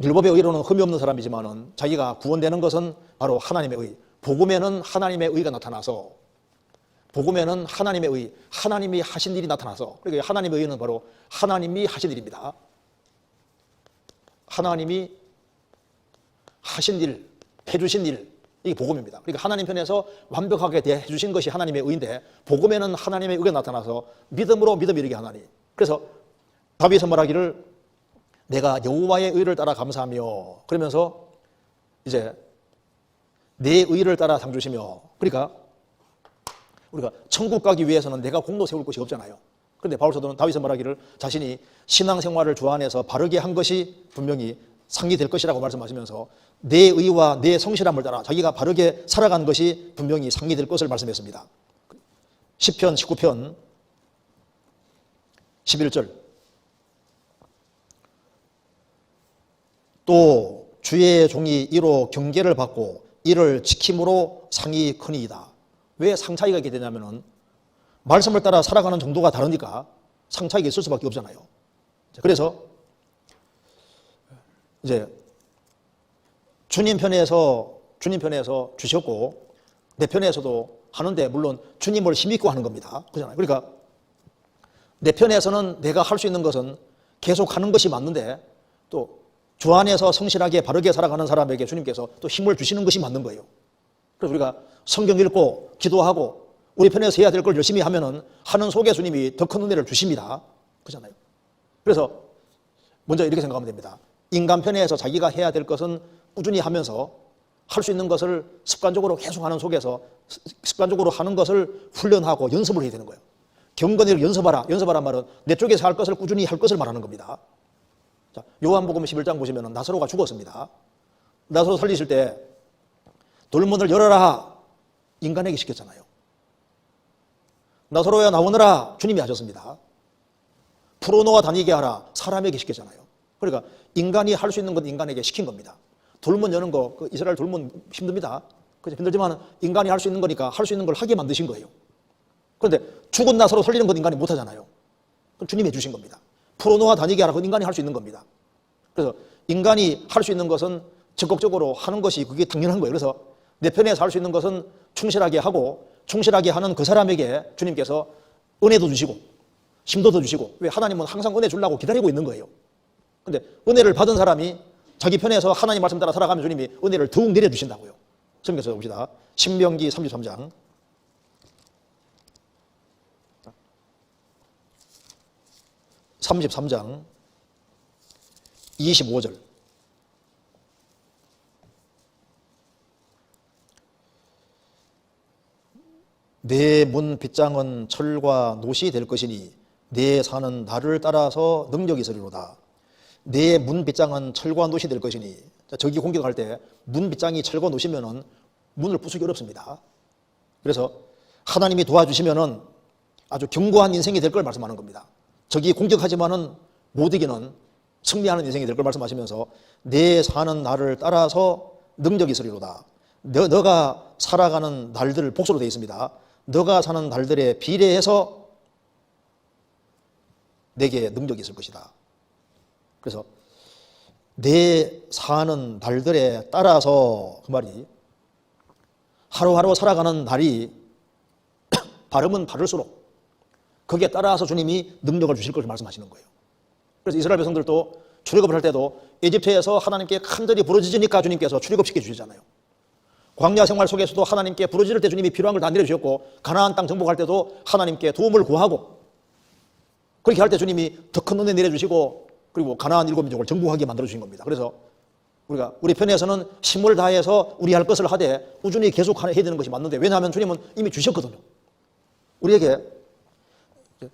율법의 의로는 흠이 없는 사람이지만은 자기가 구원되는 것은 바로 하나님의 의. 복음에는 하나님의 의가 나타나서 복음에는 하나님의 의, 하나님이 하신 일이 나타나서 그러니까 하나님의 의는 바로 하나님이 하신 일입니다. 하나님이 하신 일, 해주신 일, 이게 복음입니다. 그러니까 하나님 편에서 완벽하게 대해주신 것이 하나님의 의인데 복음에는 하나님의 의가 나타나서 믿음으로 믿음이 이르게 하나니. 그래서 다윗은 말하기를 내가 여호와의 의를 따라 감사하며 그러면서 이제 내 의를 따라 상 주시며. 그러니까 우리가 천국 가기 위해서는 내가 공로 세울 것이 없잖아요. 그런데 바울 사도는 다윗은 말하기를 자신이 신앙생활을 주안해서 바르게 한 것이 분명히 상이 될 것이라고 말씀하시면서 내 의와 내 성실함을 따라 자기가 바르게 살아간 것이 분명히 상이 될 것을 말씀했습니다. 시편 19편 11절 또 주의 종이 이로 경계를 받고 이를 지킴으로 상이 크니이다. 왜 상 차이가 있게 되냐면은 말씀을 따라 살아가는 정도가 다르니까 상 차이가 있을 수밖에 없잖아요. 그래서 이제 주님 편에서 주셨고 내 편에서도 하는데 물론 주님을 힘입고 하는 겁니다. 그렇잖아요. 그러니까 내 편에서는 내가 할 수 있는 것은 계속 하는 것이 맞는데 또 주 안에서 성실하게 바르게 살아가는 사람에게 주님께서 또 힘을 주시는 것이 맞는 거예요. 그래서 우리가 성경 읽고 기도하고 우리 편에서 해야 될 걸 열심히 하면은 하는 속에 주님이 더 큰 은혜를 주십니다. 그렇잖아요. 그래서 먼저 이렇게 생각하면 됩니다. 인간 편에서 자기가 해야 될 것은 꾸준히 하면서 할 수 있는 것을 습관적으로 계속하는 속에서 습관적으로 하는 것을 훈련하고 연습을 해야 되는 거예요. 경건히를 연습하라. 연습하란 말은 내 쪽에서 할 것을 꾸준히 할 것을 말하는 겁니다. 자, 요한복음 11장 보시면 나사로가 죽었습니다. 나사로 살리실 때 돌문을 열어라 인간에게 시켰잖아요. 나사로야 나오너라 주님이 하셨습니다. 풀어놓아 다니게 하라 사람에게 시켰잖아요. 그러니까 인간이 할 수 있는 건 인간에게 시킨 겁니다. 돌문 여는 거, 그 이스라엘 돌문 힘듭니다. 그죠? 힘들지만 인간이 할 수 있는 거니까 할 수 있는 걸 하게 만드신 거예요. 그런데 죽은 나사로 살리는 건 인간이 못 하잖아요. 그럼 주님이 해주신 겁니다. 풀어놓아 다니게 하라. 그건 인간이 할 수 있는 겁니다. 그래서 인간이 할 수 있는 것은 적극적으로 하는 것이 그게 당연한 거예요. 그래서 내 편에서 할 수 있는 것은 충실하게 하고 충실하게 하는 그 사람에게 주님께서 은혜도 주시고 힘도 더 주시고 왜 하나님은 항상 은혜 주려고 기다리고 있는 거예요. 그런데 은혜를 받은 사람이 자기 편에서 하나님 말씀 따라 살아가면 주님이 은혜를 더욱 내려주신다고요. 성경에서 봅시다. 신명기 33장 33장 25절 내 문 빗장은 철과 노시 될 것이니 내 사는 나를 따라서 능력이 있으리로다. 내 문 빗장은 철과 노시 될 것이니 저기 공격할 때 문 빗장이 철과 노시면은 문을 부수기 어렵습니다. 그래서 하나님이 도와주시면은 아주 견고한 인생이 될 걸 말씀하는 겁니다. 적이 공격하지만은 못 이기는 승리하는 인생이 될 걸 말씀하시면서 내 사는 날을 따라서 능력이 있으리로다. 너가 살아가는 날들 복수로 되어 있습니다. 너가 사는 날들에 비례해서 내게 능력이 있을 것이다. 그래서 내 사는 날들에 따라서 그 말이 하루하루 살아가는 날이 바르면 바를수록 거기에 따라서 주님이 능력을 주실 것을 말씀하시는 거예요. 그래서 이스라엘 백성들도 출애굽을 할 때도 이집트에서 하나님께 간절히 부르짖으니까 주님께서 출애굽시켜 주시잖아요. 광야 생활 속에서도 하나님께 부르짖을 때 주님이 필요한 걸 다 내려주셨고 가나안 땅 정복할 때도 하나님께 도움을 구하고 그렇게 할 때 주님이 더 큰 은혜 내려주시고 그리고 가나안 7민족을 정복하게 만들어주신 겁니다. 그래서 우리가 우리 편에서는 힘을 다해서 우리 할 것을 하되 꾸준히 계속 해야 되는 것이 맞는데 왜냐하면 주님은 이미 주셨거든요. 우리에게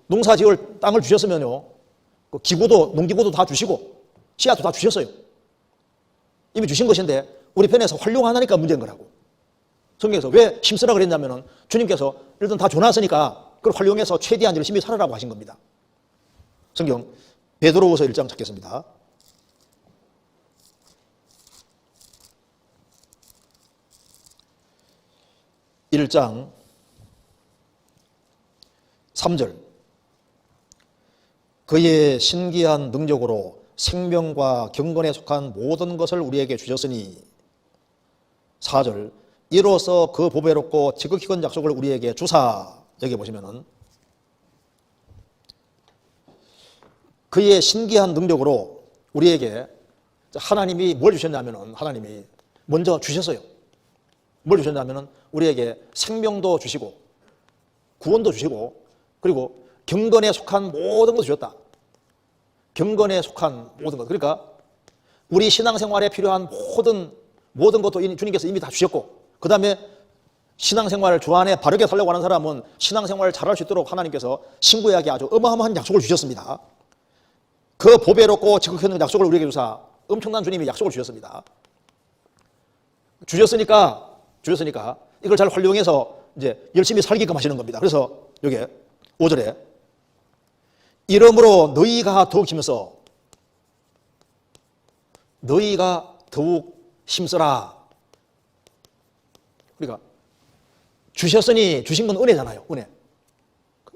농사 지을 땅을 주셨으면요 그 기구도 농기구도 다 주시고 씨앗도 다 주셨어요. 이미 주신 것인데 우리 편에서 활용하니까 문제인 거라고. 성경에서 왜 힘쓰라 그랬냐면은 주님께서 일단 다 줘놨으니까 그걸 활용해서 최대한 열심히 살아라고 하신 겁니다. 성경 베드로후서 1장 찾겠습니다. (1장) 3절 그의 신기한 능력으로 생명과 경건에 속한 모든 것을 우리에게 주셨으니 4절 이로써 그 보배롭고 지극히 큰 약속을 우리에게 주사. 여기 보시면은 그의 신기한 능력으로 우리에게 하나님이 뭘 주셨냐면은 하나님이 먼저 주셨어요. 뭘 주셨냐면은 우리에게 생명도 주시고 구원도 주시고 그리고 경건에 속한 모든 것을 주셨다. 경건에 속한 모든 것. 그러니까 우리 신앙생활에 필요한 모든 것도 주님께서 이미 다 주셨고 그 다음에 신앙생활 주안에 바르게 살려고 하는 사람은 신앙생활을 잘할 수 있도록 하나님께서 신구약에 아주 어마어마한 약속을 주셨습니다. 그 보배롭고 지극히 약속을 우리에게 주사 엄청난 주님이 약속을 주셨습니다. 주셨으니까 이걸 잘 활용해서 이제 열심히 살게끔 하시는 겁니다. 그래서 여기 5절에 이러므로 너희가 더욱 힘써 너희가 더욱 힘써라. 그러니까 주셨으니 주신 건 은혜잖아요.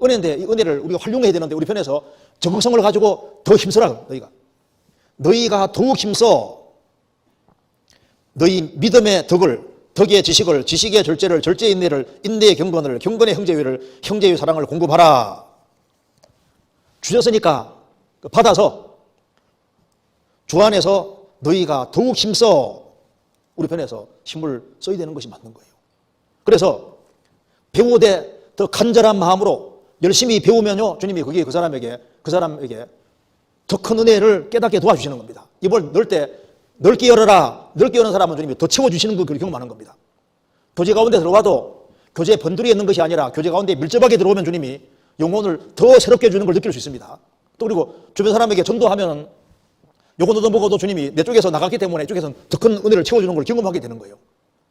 은혜인데 이 은혜를 우리가 활용해야 되는데 우리 편에서 적극성을 가지고 더 힘써라. 너희가 더욱 힘써 너희 믿음의 덕의 지식을 지식의 절제를 절제의 인내를 인내의 경건을 경건의 형제의를 형제의 사랑을 공급하라. 주셨으니까 받아서 주 안에서 너희가 더욱 힘써 우리 편에서 힘을 써야 되는 것이 맞는 거예요. 그래서 배우되 더 간절한 마음으로 열심히 배우면요 주님이 그게 그 사람에게 더 큰 은혜를 깨닫게 도와주시는 겁니다. 입을 넣을 때 넓게 열어라. 넓게 여는 사람은 주님이 더 채워주시는 걸 경험하는 겁니다. 교제 가운데 들어와도 교제 번들이 있는 것이 아니라 교제 가운데 밀접하게 들어오면 주님이 영혼을 더 새롭게 해주는 걸 느낄 수 있습니다. 또 그리고 주변 사람에게 전도하면 요거 얻어먹어도 주님이 내 쪽에서 나갔기 때문에 이쪽에서는 더 큰 은혜를 채워주는 걸 경험하게 되는 거예요.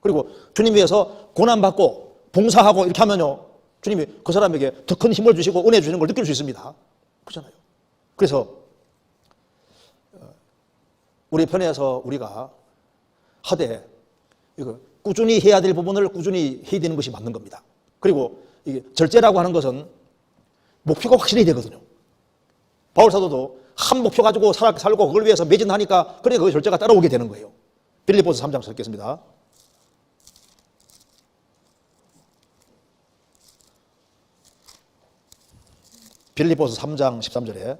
그리고 주님 위해서 고난받고 봉사하고 이렇게 하면요 주님이 그 사람에게 더 큰 힘을 주시고 은혜 주시는 걸 느낄 수 있습니다. 그렇잖아요. 그래서 우리 편에서 우리가 하되 이거 꾸준히 해야 될 부분을 꾸준히 해야 되는 것이 맞는 겁니다. 그리고 이게 절제라고 하는 것은 목표가 확실히 되거든요. 바울 사도도 한 목표 가지고 살고 그걸 위해서 매진하니까 그러니까 그 절제가 따라오게 되는 거예요. 빌립보서 3장 읽겠습니다. 빌립보서 3장 13절에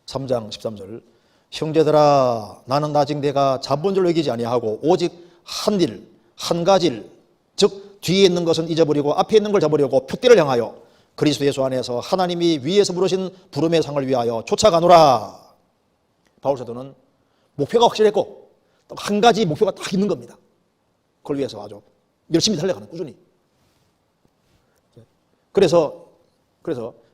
3장 13절 형제들아 나는 아직 내가 자본줄로 여기지 아니하고 오직 한 일, 한 가지를 즉 뒤에 있는 것은 잊어버리고 앞에 있는 걸 잡으려고 표대를 향하여 그리스도 예수 안에서 하나님이 위에서 부르신 부름의 상을 위하여 쫓아가노라. 바울 사도는 목표가 확실했고 한 가지 목표가 딱 있는 겁니다. 그걸 위해서 아주 열심히 달려가는 꾸준히. 그래서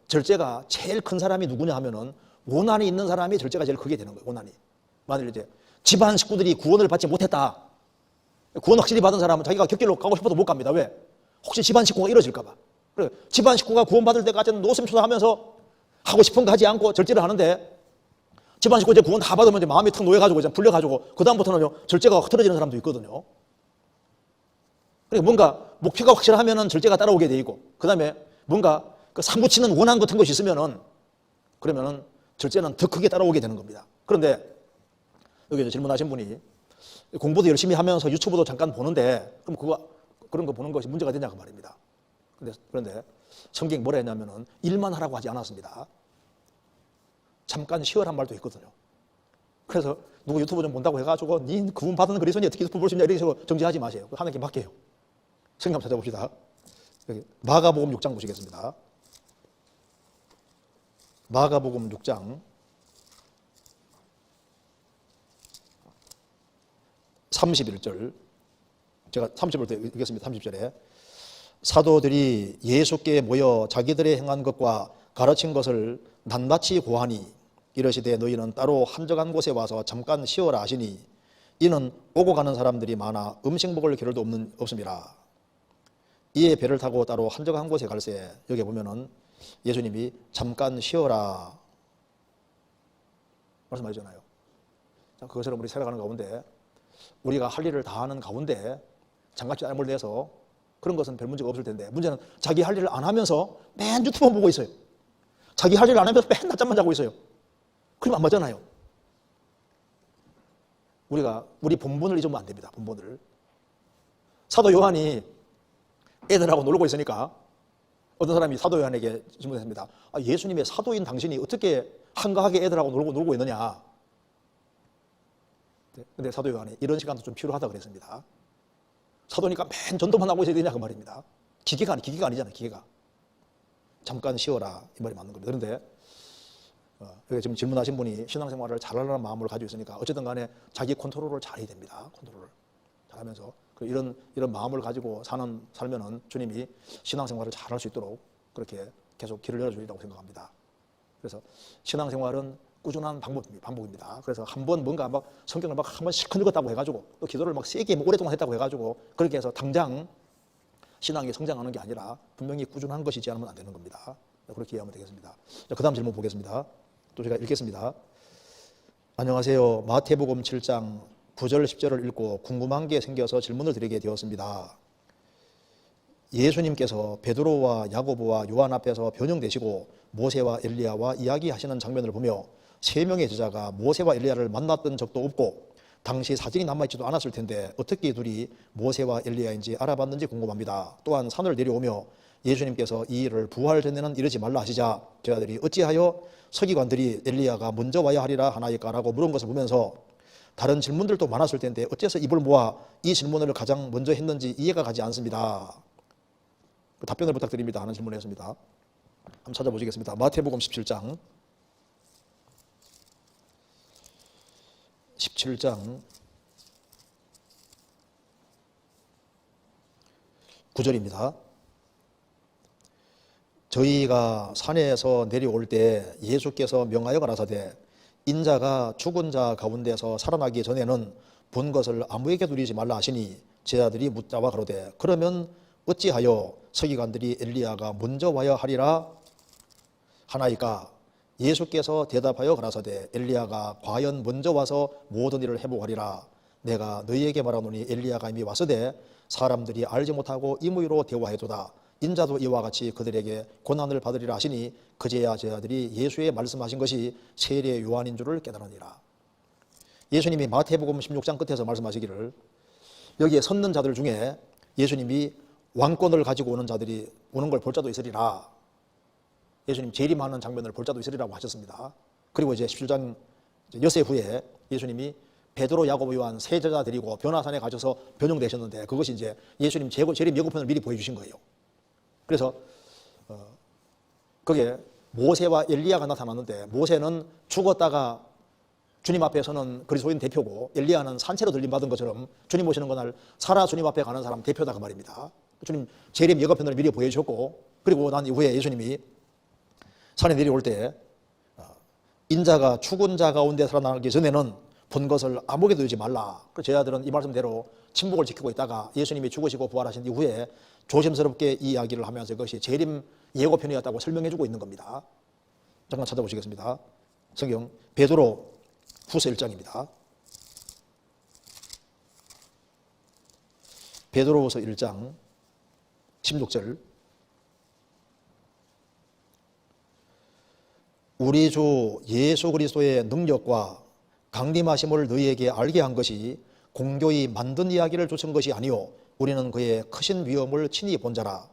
절제가 제일 큰 사람이 누구냐 하면은 원한이 있는 사람이 절제가 제일 크게 되는 거예요. 원한이. 만일 이제 집안 식구들이 구원을 받지 못했다. 구원 확실히 받은 사람은 자기가 곁길로 가고 싶어도 못 갑니다. 왜? 혹시 집안 식구가 이루어질까 봐. 그래 집안 식구가 구원 받을 때까지는 노심초사하면서 하고 싶은 거 하지 않고 절제를 하는데 집안 식구 이제 구원 다 받으면 이제 마음이 탁 놓여가지고 이제 풀려가지고 그 다음부터는 절제가 확 틀어지는 사람도 있거든요. 그러니까 뭔가 목표가 확실하면은 절제가 따라오게 돼 있고 그 다음에 뭔가 그 사무치는 원한 같은 것이 있으면은 그러면은 절제는 더 크게 따라오게 되는 겁니다. 그런데 여기 질문하신 분이 공부도 열심히 하면서 유튜브도 잠깐 보는데 그럼 그런 거 보는 것이 문제가 되냐 그 말입니다. 그런데 성경이 뭐라 했냐면은 일만 하라고 하지 않았습니다. 잠깐 쉬어란 말도 있거든요. 그래서 누구 유튜브 좀 본다고 해가지고 니 구원 받은 그리스도인이 어떻게 유튜브 볼 수 있냐 이렇게 해서 정지하지 마세요. 하나님께 맡겨요. 성경 한번 찾아봅시다. 여기 마가복음 6장 보시겠습니다. 마가복음 6장 31절 제가 30절부터 읽겠습니다. 30절에 사도들이 예수께 모여 자기들의 행한 것과 가르친 것을 낱낱이 고하니 이르시되 너희는 따로 한적한 곳에 와서 잠깐 쉬어라 하시니 이는 오고 가는 사람들이 많아 음식 먹을 겨를도 없음이라. 이에 배를 타고 따로 한적한 곳에 갈새 여기 보면은 예수님이 잠깐 쉬어라 말씀하셨잖아요. 그것처럼 우리 살아가는 가운데 우리가 할 일을 다 하는 가운데 장갑질 안 내서 그런 것은 별 문제가 없을 텐데 문제는 자기 할 일을 안 하면서 맨 유튜브 보고 있어요. 자기 할 일을 안 하면서 맨 낮잠만 자고 있어요. 그러면 안 맞잖아요. 우리 본분을 잊으면 안 됩니다. 본분을. 사도 요한이 애들하고 놀고 있으니까 어떤 사람이 사도 요한에게 질문했습니다. 예수님의 사도인 당신이 어떻게 한가하게 애들하고 놀고 있느냐. 근데 사도 요한이 이런 시간도 좀 필요하다 그랬습니다. 사도니까 맨 전도만 하고 있어야 되냐 그 말입니다. 기계가 아니잖아요. 기계가. 잠깐 쉬어라 이 말이 맞는 겁니다. 그런데 여기 지금 질문하신 분이 신앙생활을 잘하려는 마음을 가지고 있으니까 어쨌든 간에 자기 컨트롤을 잘해야 됩니다. 컨트롤을. 잘하면서 이런 마음을 가지고 살면은 주님이 신앙생활을 잘할 수 있도록 그렇게 계속 길을 열어주리라고 생각합니다. 그래서 신앙생활은 꾸준한 반복입니다. 그래서 한번 뭔가 막 성경을 막 한번 실컷 읽었다고 해가지고 또 기도를 막 세게 오랫동안 했다고 해가지고 그렇게 해서 당장 신앙이 성장하는 게 아니라 분명히 꾸준한 것이지 않으면 안 되는 겁니다. 그렇게 이해하면 되겠습니다. 그 다음 질문 보겠습니다. 또 제가 읽겠습니다. 안녕하세요. 마태복음 7장 9절 10절을 읽고 궁금한 게 생겨서 질문을 드리게 되었습니다. 예수님께서 베드로와 야고보와 요한 앞에서 변형되시고 모세와 엘리야와 이야기하시는 장면을 보며 3명의 제자가 모세와 엘리야를 만났던 적도 없고 당시 사진이 남아있지도 않았을 텐데 어떻게 둘이 모세와 엘리야인지 알아봤는지 궁금합니다. 또한 산을 내려오며 예수님께서 이 일을 부활 전에는 이러지 말라 하시자 제자들이 어찌하여 서기관들이 엘리야가 먼저 와야 하리라 하나이까라고 물은 것을 보면서 다른 질문들도 많았을 텐데 어째서 입을 모아 이 질문을 가장 먼저 했는지 이해가 가지 않습니다. 답변을 부탁드립니다 하는 질문을 했습니다. 한번 찾아보시겠습니다. 마태복음 17장 9절입니다. 저희가 산에서 내려올 때 예수께서 명하여 가라사대 인자가 죽은 자 가운데서 살아나기 전에는 본 것을 아무에게 누리지 말라 하시니 제자들이 묻자와 가로되 그러면 어찌하여 서기관들이 엘리야가 먼저 와야 하리라 하나이까 예수께서 대답하여 가라사대 엘리야가 과연 먼저 와서 모든 일을 회복하리라 내가 너희에게 말하노니 엘리야가 이미 왔으되 사람들이 알지 못하고 임의로 대화해도다 인자도 이와 같이 그들에게 고난을 받으리라 하시니 그제야 제자들이 예수의 말씀하신 것이 세례 요한인 줄을 깨달으니라. 예수님이 마태복음 16장 끝에서 말씀하시기를 여기에 섰는 자들 중에 예수님이 왕권을 가지고 오는 자들이 오는 걸 볼 자도 있으리라. 예수님 재림하는 장면을 볼 자도 있으리라고 하셨습니다. 그리고 이제 17장 엿새 후에 예수님이 베드로, 야고보, 요한 세 제자 데리고 변화산에 가셔서 변형되셨는데 그것이 이제 예수님 재림 예고편을 미리 보여주신 거예요. 그래서 거기에 모세와 엘리야가 나타났는데 모세는 죽었다가 주님 앞에서는 그리스도인 대표고 엘리야는 산채로 들림받은 것처럼 주님 오시는 그날 살아 주님 앞에 가는 사람 대표다 그 말입니다. 주님 재림 예고편을 미리 보여주셨고 그리고 난 이후에 예수님이 산에 내려올 때 인자가 죽은 자 가운데 살아나기 전에는 본 것을 아무에게도 주지 말라. 그 제자들은 이 말씀대로 침묵을 지키고 있다가 예수님이 죽으시고 부활하신 이후에 조심스럽게 이 이야기를 하면서 그것이 재림 예고편이었다고 설명해 주고 있는 겁니다. 잠깐 찾아보시겠습니다. 성경 베드로 후서 1장입니다. 베드로후서 1장 16절 우리 주 예수 그리스도의 능력과 강림하심을 너희에게 알게 한 것이 공교히 만든 이야기를 주신 것이 아니요 우리는 그의 크신 위엄을 친히 본 자라.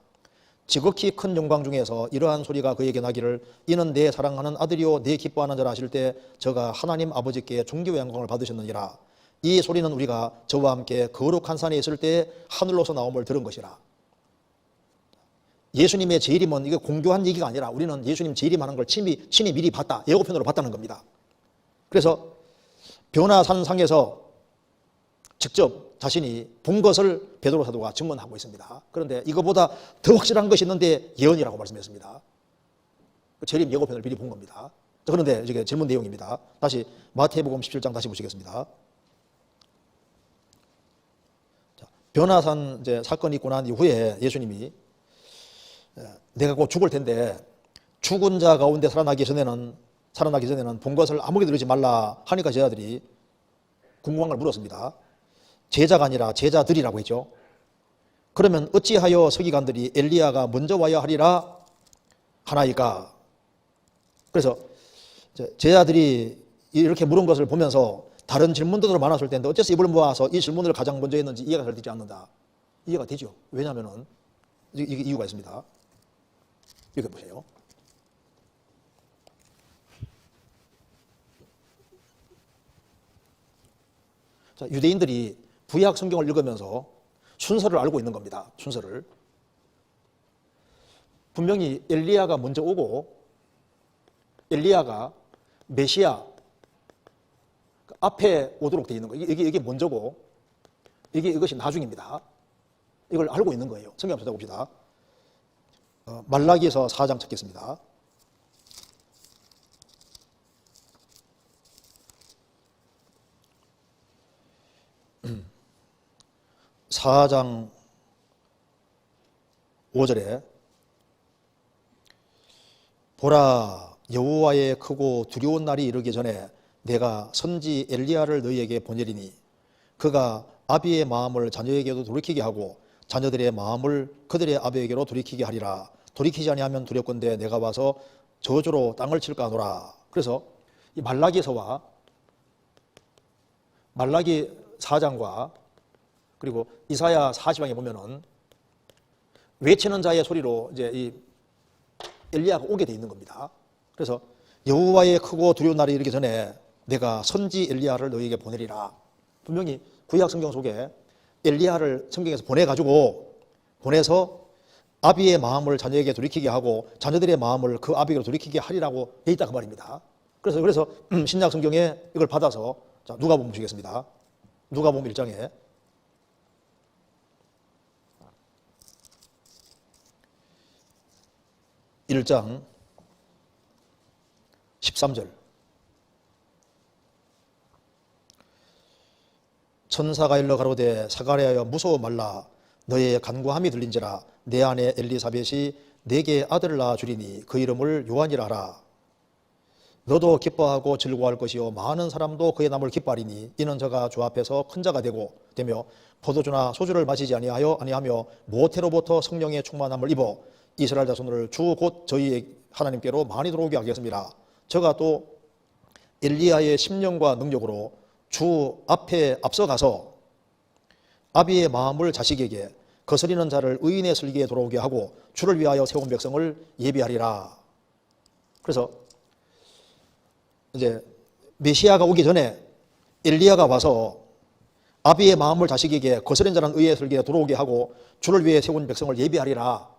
지극히 큰 영광 중에서 이러한 소리가 그에게 나기를 이는 내 사랑하는 아들이요 내 기뻐하는 자라 하실 때 저가 하나님 아버지께 존귀와 영광을 받으셨느니라. 이 소리는 우리가 저와 함께 거룩한 산에 있을 때 하늘로서 나옴을 들은 것이라. 예수님의 재림은 이게 공교한 얘기가 아니라 우리는 예수님 재림하는 걸 친히 미리 봤다. 예고편으로 봤다는 겁니다. 그래서 변화산상에서 직접 자신이 본 것을 베드로 사도가 증언하고 있습니다. 그런데 이거보다 더 확실한 것이 있는데 예언이라고 말씀했습니다. 재림 예고편을 미리 본 겁니다. 그런데 이게 질문 내용입니다. 다시 마태복음 17장 다시 보시겠습니다. 변화산 이제 사건이 있고 난 이후에 예수님이 내가 곧 죽을 텐데 죽은 자 가운데 살아나기 전에는 본 것을 아무에게 누리지 말라 하니까 제자들이 궁금한 걸 물었습니다. 제자가 아니라 제자들이라고 했죠. 그러면 어찌하여 서기관들이 엘리야가 먼저 와야 하리라 하나이까. 그래서 제자들이 이렇게 물은 것을 보면서 다른 질문들도 많았을 텐데 어째서 입을 모아서 이 질문을 가장 먼저 했는지 이해가 잘 되지 않는다. 이해가 되죠. 왜냐하면 이유가 있습니다. 이렇게 보세요. 자, 유대인들이 구약 성경을 읽으면서 순서를 알고 있는 겁니다. 순서를. 분명히 엘리야가 먼저 오고 엘리야가 메시아 앞에 오도록 되어 있는 거예요. 이게 먼저고 이것이 나중입니다. 이걸 알고 있는 거예요. 성경 한번 찾아봅시다. 말라기에서 4장 찾겠습니다. 4장 5절에 보라, 여호와의 크고 두려운 날이 이르기 전에 내가 선지 엘리야를 너희에게 보내리니 그가 아비의 마음을 자녀에게도 돌이키게 하고 자녀들의 마음을 그들의 아비에게로 돌이키게 하리라. 돌이키지 아니하면 두렵건대 내가 와서 저주로 땅을 칠까 하노라. 그래서 이 말라기에서와 말라기 4장과 그리고 이사야 40장에 보면은 외치는 자의 소리로 이제 이 엘리야가 오게 돼 있는 겁니다. 그래서 여호와의 크고 두려운 날이 이르기 전에 내가 선지 엘리야를 너희에게 보내리라. 분명히 구약 성경 속에 엘리야를 성경에서 보내서 아비의 마음을 자녀에게 돌이키게 하고 자녀들의 마음을 그 아비에게 돌이키게 하리라고 돼 있다 그 말입니다. 그래서 신약 성경에 이걸 받아서 자, 누가복음 보시겠습니다. 누가복음 1장에 1장 13절 천사가 일러 가로되 사가랴여 무서워 말라 너의 간구함이 들린지라 내 아내 엘리사벳이 내게 아들을 낳아 주리니 그 이름을 요한이라 하라. 너도 기뻐하고 즐거워할 것이요 많은 사람도 그의 남을 기뻐하리니 이는 저가 주 앞에서 큰 자가 되며 포도주나 소주를 마시지 아니하며 모태로부터 성령의 충만함을 입어 이스라엘 자손을 주 곧 저희 하나님께로 많이 들어오게 하겠습니다. 저가 또 엘리야의 심령과 능력으로 주 앞에 앞서가서 아비의 마음을 자식에게 거스리는 자를 의인의 슬기에 돌아오게 하고 주를 위하여 세운 백성을 예비하리라. 그래서 이제 메시아가 오기 전에 엘리야가 와서 아비의 마음을 자식에게 거스린 자는 의의 슬기에 돌아오게 하고 주를 위해 세운 백성을 예비하리라.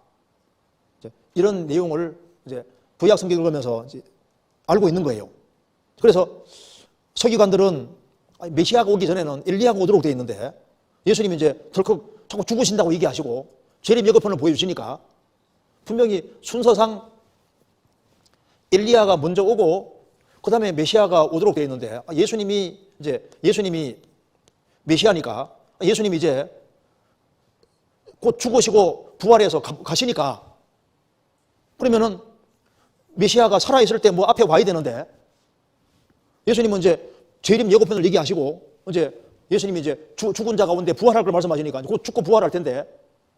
이런 내용을 이제 구약 성경을 읽으면서 이제 알고 있는 거예요. 그래서 서기관들은 메시아가 오기 전에는 엘리야가 오도록 되어 있는데 예수님이 이제 덜컥 자꾸 죽으신다고 얘기하시고 재림 예고편을 보여주시니까 분명히 순서상 엘리야가 먼저 오고 그 다음에 메시아가 오도록 되어 있는데 예수님이 메시아니까 예수님이 이제 곧 죽으시고 부활해서 가시니까 그러면은 메시아가 살아있을 때 뭐 앞에 와야 되는데 예수님은 이제 재림 예고편을 얘기하시고 이제 예수님이 이제 죽은 자가 온데 부활할 걸 말씀하시니까 곧 죽고 부활할 텐데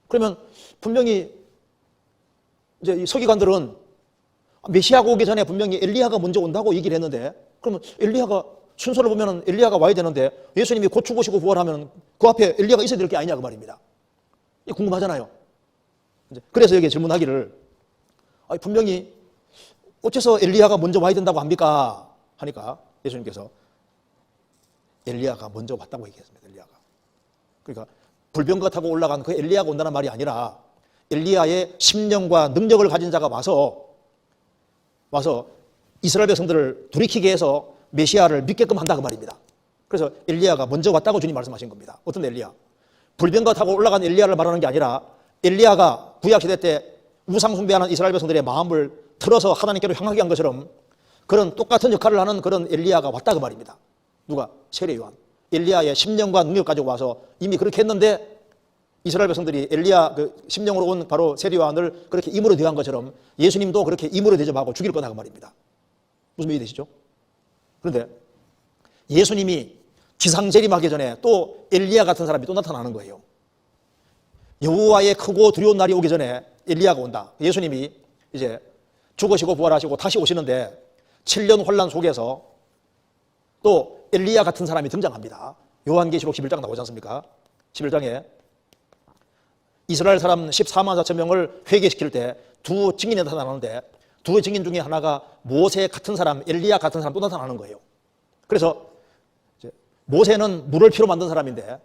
그러면 분명히 이제 이 서기관들은 메시아가 오기 전에 분명히 엘리야가 먼저 온다고 얘기를 했는데 그러면 엘리야가 순서를 보면은 엘리야가 와야 되는데 예수님이 곧 죽으시고 부활하면 그 앞에 엘리야가 있어야 될 게 아니냐 그 말입니다. 이게 궁금하잖아요. 그래서 여기 질문하기를 분명히 어째서 엘리야가 먼저 와야 된다고 합니까? 하니까 예수님께서 엘리야가 먼저 왔다고 얘기했습니다. 엘리야가. 그러니까 불병거 타고 올라간 그 엘리야가 온다는 말이 아니라 엘리야의 심령과 능력을 가진 자가 와서 이스라엘 백성들을 돌이키게 해서 메시아를 믿게끔 한다 그 말입니다. 그래서 엘리야가 먼저 왔다고 주님 말씀하신 겁니다. 어떤 엘리야? 불병거 타고 올라간 엘리야를 말하는 게 아니라 엘리야가 구약시대 때 우상 숭배하는 이스라엘 백성들의 마음을 틀어서 하나님께로 향하게 한 것처럼 그런 똑같은 역할을 하는 그런 엘리야가 왔다 그 말입니다. 누가? 세례 요한. 엘리야의 심령과 능력 가지고 와서 이미 그렇게 했는데 이스라엘 백성들이 엘리야 그 심령으로 온 바로 세례 요한을 그렇게 임으로 대한 것처럼 예수님도 그렇게 임으로 대접하고 죽일 거다 그 말입니다. 무슨 말이 되시죠? 그런데 예수님이 기상재림하기 전에 또 엘리야 같은 사람이 또 나타나는 거예요. 여호와의 크고 두려운 날이 오기 전에 엘리야가 온다. 예수님이 이제 죽으시고 부활하시고 다시 오시는데 7년 혼란 속에서 또 엘리야 같은 사람이 등장합니다. 요한계시록 11장 나오지 않습니까? 11장에 이스라엘 사람 14만 4천 명을 회개시킬 때 두 증인이 나타나는데 두 증인 중에 하나가 모세 같은 사람, 엘리야 같은 사람 또 나타나는 거예요. 그래서 모세는 물을 피로 만든 사람인데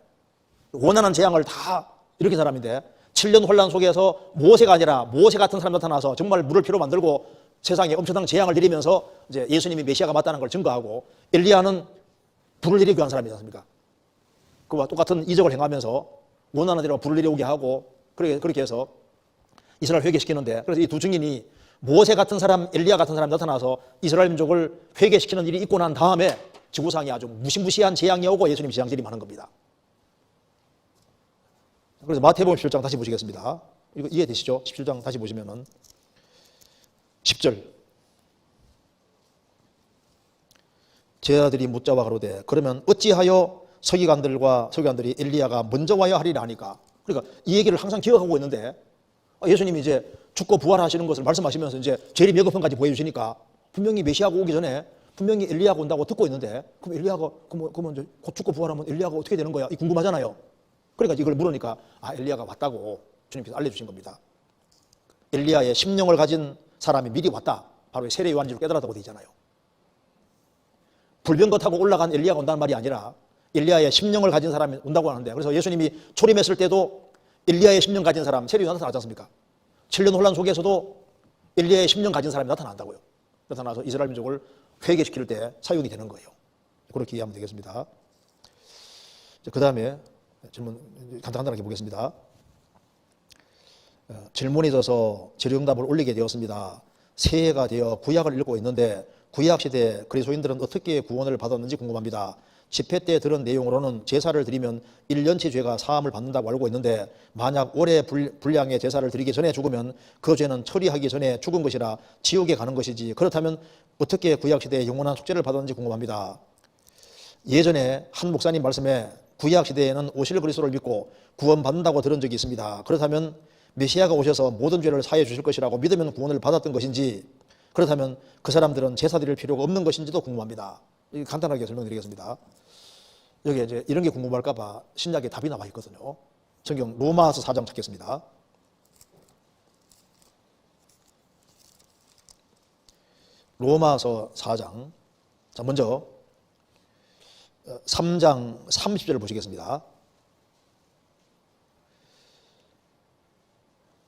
원하는 재앙을 다 일으킨 사람인데 7년 혼란 속에서 모세가 아니라 모세 같은 사람 나타나서 정말 물을 피로 만들고 세상에 엄청난 재앙을 내리면서 이제 예수님이 메시아가 맞다는 걸 증거하고 엘리야는 불을 내리게 한 사람이지 않습니까? 그와 똑같은 이적을 행하면서 원하는 대로 불을 내려오게 하고 그렇게 해서 이스라엘 회개시키는데, 그래서 이 두 증인이 모세 같은 사람, 엘리야 같은 사람이 나타나서 이스라엘 민족을 회개시키는 일이 있고 난 다음에 지구상에 아주 무시무시한 재앙이 오고 예수님 재앙질이 많은 겁니다. 그래서 마태복음 17장 다시 보시겠습니다. 이거 이해되시죠? 17장 다시 보시면은 10절. 제자들이 묻자와 가로되 그러면 어찌하여 서기관들이 엘리야가 먼저 와야 하리라 하니까, 그러니까 이 얘기를 항상 기억하고 있는데 예수님이 이제 죽고 부활하시는 것을 말씀하시면서 이제 재림 예고편까지 보여주시니까 분명히 메시아가 오기 전에 분명히 엘리야가 온다고 듣고 있는데, 그럼 엘리야가 그러면 이제 곧 죽고 부활하면 엘리야가 어떻게 되는 거야? 이 궁금하잖아요. 그러니까 이걸 물으니까 엘리야가 왔다고 주님께서 알려주신 겁니다. 엘리야의 심령을 가진 사람이 미리 왔다. 바로 세례 요한인 줄 깨달았다고 되어 있잖아요. 불병거 타고 올라간 엘리야가 온다는 말이 아니라 엘리야의 심령을 가진 사람이 온다고 하는데, 그래서 예수님이 초림했을 때도 엘리야의 심령 가진 사람 세례 요한 나타나지 않습니까? 7년 혼란 속에서도 엘리야의 심령 가진 사람이 나타난다고요. 나타나서 이스라엘 민족을 회개시킬 때 사용이 되는 거예요. 그렇게 이해하면 되겠습니다. 그 다음에 질문 간단하게 보겠습니다. 질문이 있어서 질의응답을 올리게 되었습니다. 새해가 되어 구약을 읽고 있는데 구약시대 그리스도인들은 어떻게 구원을 받았는지 궁금합니다. 집회 때 들은 내용으로는 제사를 드리면 1년치 죄가 사함을 받는다고 알고 있는데, 만약 올해 분량의 제사를 드리기 전에 죽으면 그 죄는 처리하기 전에 죽은 것이라 지옥에 가는 것이지, 그렇다면 어떻게 구약시대에 영원한 속죄를 받았는지 궁금합니다. 예전에 한 목사님 말씀에 구약시대에는 오실 그리스도를 믿고 구원받는다고 들은 적이 있습니다. 그렇다면 메시아가 오셔서 모든 죄를 사해 주실 것이라고 믿으면 구원을 받았던 것인지, 그렇다면 그 사람들은 제사 드릴 필요가 없는 것인지도 궁금합니다. 간단하게 설명드리겠습니다. 여기 이제 이런 게 궁금할까봐 신약에 답이 나와 있거든요. 성경 로마서 4장 찾겠습니다. 로마서 4장. 자, 먼저 3장 30절을 보시겠습니다.